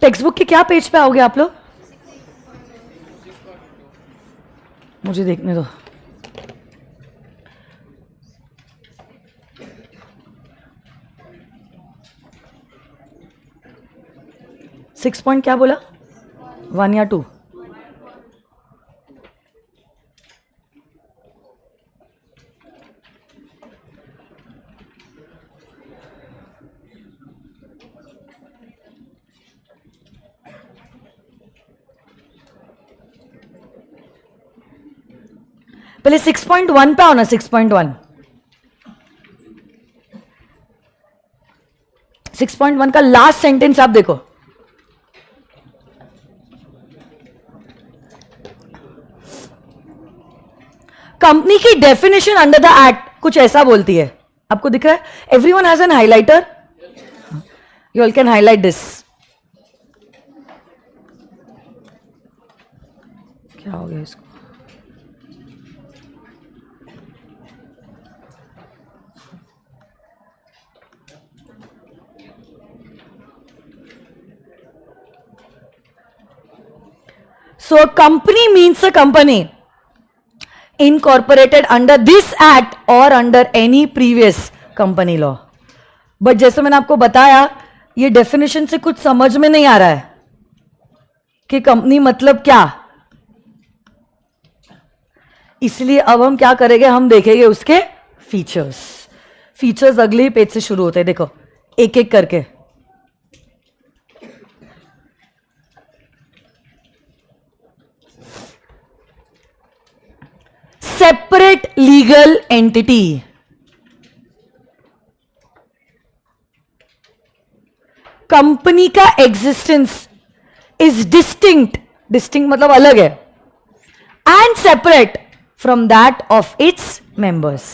Text book के क्या page पे आओगे आप लोग? मुझे देखने दो. सिक्स पॉइंट क्या बोला? 1 या 2? पहले 6.1 पे आओ ना. 6.1 6.1 का लास्ट सेंटेंस आप देखो. कंपनी की डेफिनेशन अंडर द एक्ट कुछ ऐसा बोलती है. आपको दिख रहा है? Everyone has an highlighter. You all can highlight this. क्या हो गया इसको? So a company means a company incorporated under this act or under any previous company law. But जैसे मैंने आपको बताया, ये डेफिनेशन से कुछ समझ में नहीं आ रहा है कि कंपनी मतलब क्या. इसलिए अब हम क्या करेंगे, हम देखेंगे उसके फीचर्स. फीचर्स अगले पेज से शुरू होते हैं. देखो एक एक करके. Separate legal entity. कंपनी का एग्जिस्टेंस इज डिस्टिंक्ट. डिस्टिंक्ट मतलब अलग है. And separate from that of its members.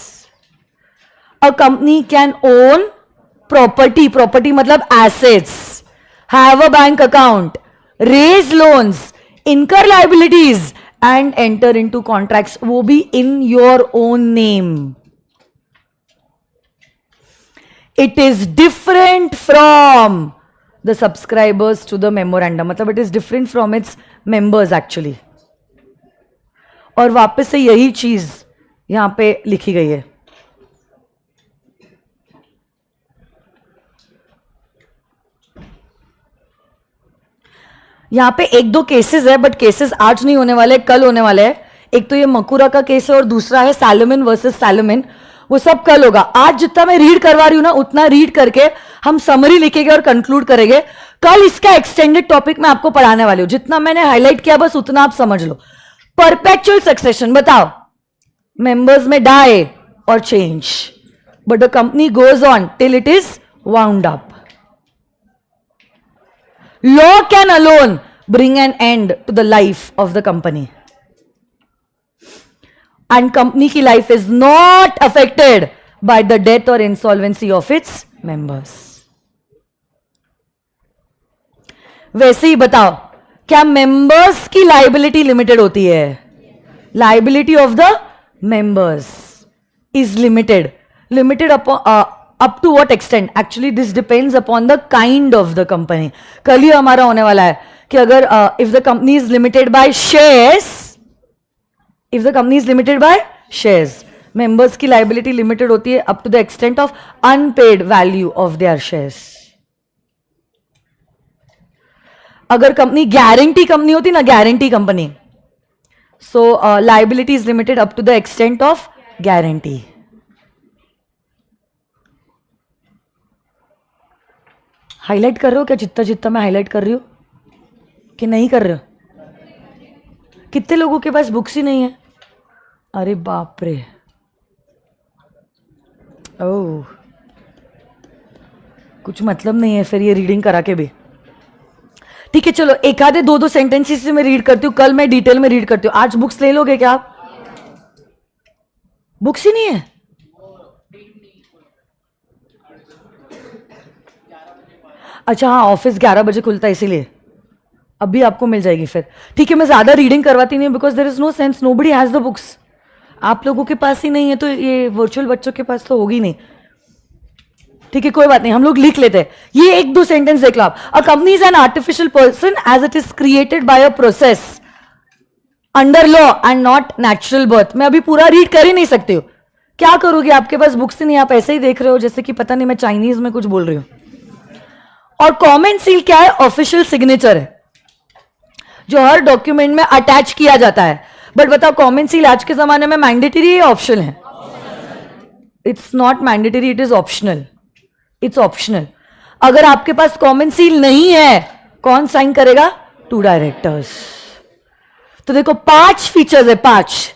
A company can own property. Property मतलब assets. Have a bank account. Raise loans. Incur liabilities and enter into contracts. वो भी in your own name. It is different from the subscribers to the memorandum. मतलब it is different from its members actually. और वापस से यही चीज यहां पे लिखी गई है. यहां पे एक दो केसेस है, बट केसेस आज नहीं होने वाले, कल होने वाले हैं. एक तो ये मकुरा का केस है और दूसरा है सैलोमन वर्सेस सैलोमन. वो सब कल होगा. आज जितना मैं रीड करवा रही हूं ना, उतना रीड करके हम समरी लिखेंगे और कंक्लूड करेंगे. कल इसका एक्सटेंडेड टॉपिक मैं आपको पढ़ाने वाली हूं. जितना मैंने हाईलाइट किया बस उतना आप समझ लो. Perpetual succession. बताओ, मेंबर्स में डाई और change, but the company goes on till it is wound up. Law can alone bring an end to the life of the company. And company की life is not affected by the death or insolvency of its members. वैसे ही बताओ, क्या members की liability limited होती है? Liability of the members is limited. Limited upon up to what extent? Actually this depends upon the kind of the company. कल ही हमारा होने वाला है कि अगर if the company is limited by shares, if the company is limited by shares, members की liability limited होती है up to the extent of unpaid value of their shares. अगर कंपनी गारंटी कंपनी होती ना, guarantee company, so liability is limited up to the extent of guarantee. Highlight कर रहे हो क्या जितना जितना मैं हाईलाइट कर रही हूं, कि नहीं कर रहे हो? कितने लोगों के पास बुक्स ही नहीं है? अरे बाप रे. ओह, कुछ मतलब नहीं है फिर ये रीडिंग करा के भी. ठीक है चलो, एक आधे दो सेंटेंसेस से मैं रीड करती हूँ. कल मैं डिटेल में रीड करती हूँ. आज बुक्स ले लोगे क्या आप? बुक्स ही नहीं है. अच्छा हाँ, ऑफिस 11 बजे खुलता है इसीलिए अभी आपको मिल जाएगी फिर। ठीक है, मैं ज्यादा रीडिंग करवाती नहीं because there is no sense, nobody has the books. आप लोगों के पास ही नहीं है तो ये वर्चुअल बच्चों के पास तो होगी नहीं। ठीक है, कोई बात नहीं, हम लोग लिख लेते हैं। ये एक दो सेंटेंस देख लो आप। A company is an artificial person as it is created by a process under law and not natural birth. मैं अभी पूरा रीड कर ही नहीं सकती हूँ। क्या करोगे, आपके पास बुक्स ही नहीं, आप ऐसे ही देख रहे हो जैसे कि पता नहीं मैं चाइनीज में कुछ बोल रही हूँ। और कॉमन सील क्या है? ऑफिशियल सिग्नेचर है जो हर डॉक्यूमेंट में अटैच किया जाता है। बट बताओ, कॉमन सील आज के जमाने में मैंडेटरी है, ऑप्शनल है? It's not mandatory, it is optional. It's optional. अगर आपके पास कॉमन सील नहीं है, कौन साइन करेगा? 2 डायरेक्टर्स। तो देखो 5 फीचर्स है, 5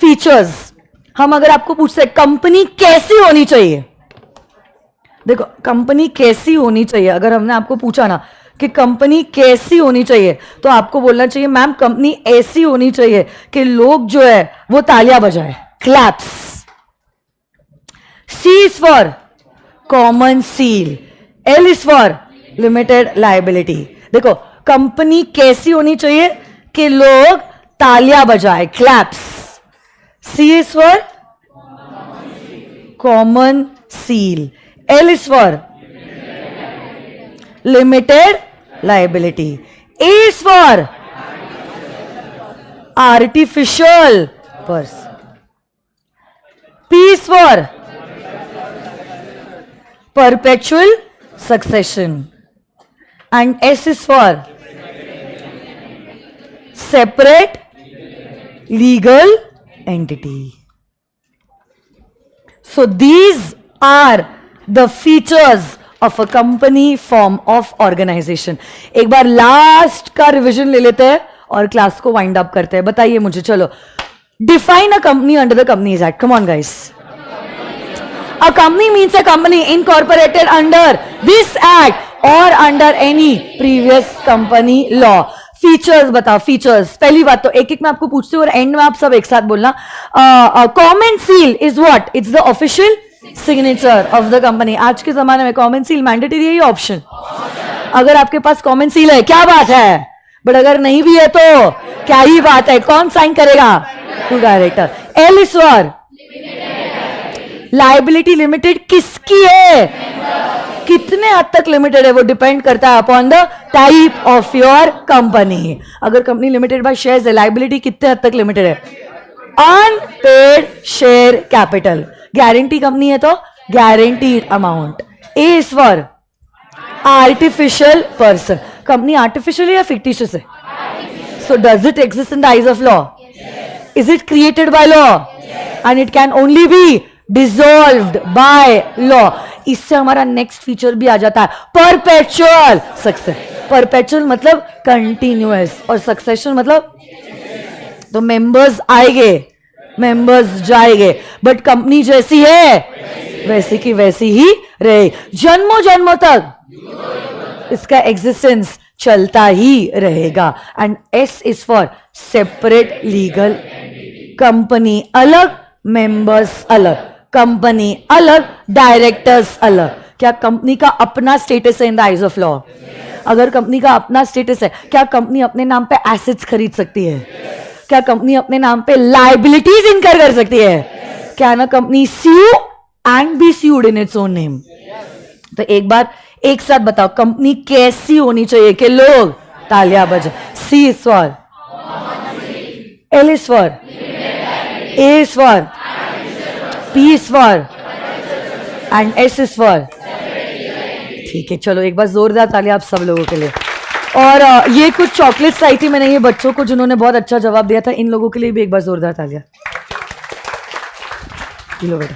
फीचर्स। हम अगर आपको पूछते हैं कंपनी कैसी होनी चाहिए, देखो कंपनी कैसी होनी चाहिए, अगर हमने आपको पूछा ना कि कंपनी कैसी होनी चाहिए तो आपको बोलना चाहिए मैम कंपनी ऐसी होनी चाहिए कि लोग जो है वो तालियां बजाए, claps. C is for common seal, L is for limited liability. देखो कंपनी कैसी होनी चाहिए कि लोग तालियां बजाए, claps. C is for common seal, L is for limited liability, A is for artificial person, P is for perpetual succession, and S is for separate legal entity. So these are the features of a company form of organization. एक बार last का revision ले लेते हैं और class को wind up करते हैं। बताइए मुझे, चलो define a company under the companies act. Come on guys. A company means a company incorporated under this act और under any previous company law. Features बताओ, फीचर्स। पहली बात तो एक एक मैं आपको पूछती हूँ और एंड में आप सब एक साथ बोलना। Common seal is what? It's the official signature of the company. आज के जमाने में कॉमन सील मैंडेटरी है या ऑप्शन? अगर आपके पास कॉमन सील है क्या बात है, बट अगर नहीं भी है तो क्या ही बात है, कौन साइन करेगा? 2 director. L is for liability, limited किसकी है? कितने हद तक लिमिटेड है वो डिपेंड करता है upon the type of your company. अगर कंपनी लिमिटेड बाय शेयर्स है, लायबिलिटी कितने हद तक लिमिटेड है? Unpaid share capital. Guarantee company है तो guaranteed amount. A is for artificial person. Company artificial है या फिक्टिशियस है? So does it exist in the eyes of law? Is it created by law? And it can only be dissolved by law. इससे हमारा next feature भी आ जाता है, perpetual success. Perpetual मतलब continuous और सक्सेशन मतलब तो मेंबर्स आएंगे, मेंबर्स जाएंगे, बट कंपनी जैसी है वैसी की वैसी ही रहे, जन्मों जन्मों तक इसका एग्जिस्टेंस चलता ही रहेगा। And S is for separate legal. Company अलग, मेंबर्स अलग, कंपनी अलग, डायरेक्टर्स अलग। क्या कंपनी का अपना स्टेटस है इन द आइज ऑफ लॉ? अगर कंपनी का अपना स्टेटस है, क्या कंपनी अपने नाम पे एसेट्स खरीद सकती है? क्या कंपनी अपने नाम पे लायबिलिटीज इनकर कर सकती है? क्या ना company sue and be sued in its own name? तो एक बार एक साथ बताओ, कंपनी कैसी होनी चाहिए कि लोग तालियां बजाएं? C is for, L is for, A is for, P is for and S is for. ठीक है, चलो एक बार जोरदार तालियां आप सब लोगों के लिए। और ये कुछ चॉकलेट्स आई थी मैंने ये बच्चों को जिन्होंने बहुत अच्छा जवाब दिया था, इन लोगों के लिए भी एक बार जोरदार तालियां। लो बेटा,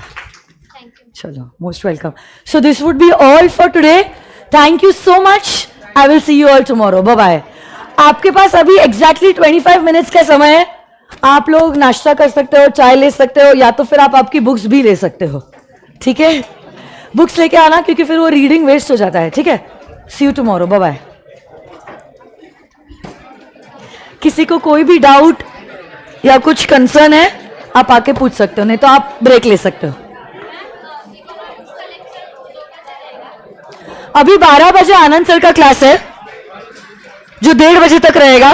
चलो most welcome. So this would be all for today. Thank you so much. I will see you all tomorrow. Bye bye. आपके पास अभी एग्जैक्टली 25 मिनट्स का समय है। आप लोग नाश्ता कर सकते हो, चाय ले सकते हो, या तो फिर आप आपकी बुक्स भी ले सकते हो। ठीक है, बुक्स लेके आना क्योंकि फिर वो रीडिंग वेस्ट हो जाता है। ठीक है, see you tomorrow. Bye bye. किसी को कोई भी डाउट या कुछ कंसर्न है आप आके पूछ सकते हो, नहीं तो आप ब्रेक ले सकते हो। अभी 12 बजे आनंद सर का क्लास है जो 1:30 बजे तक रहेगा,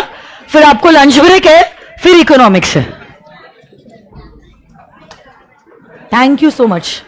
फिर आपको लंच ब्रेक है, फिर इकोनॉमिक्स है. Thank you so much.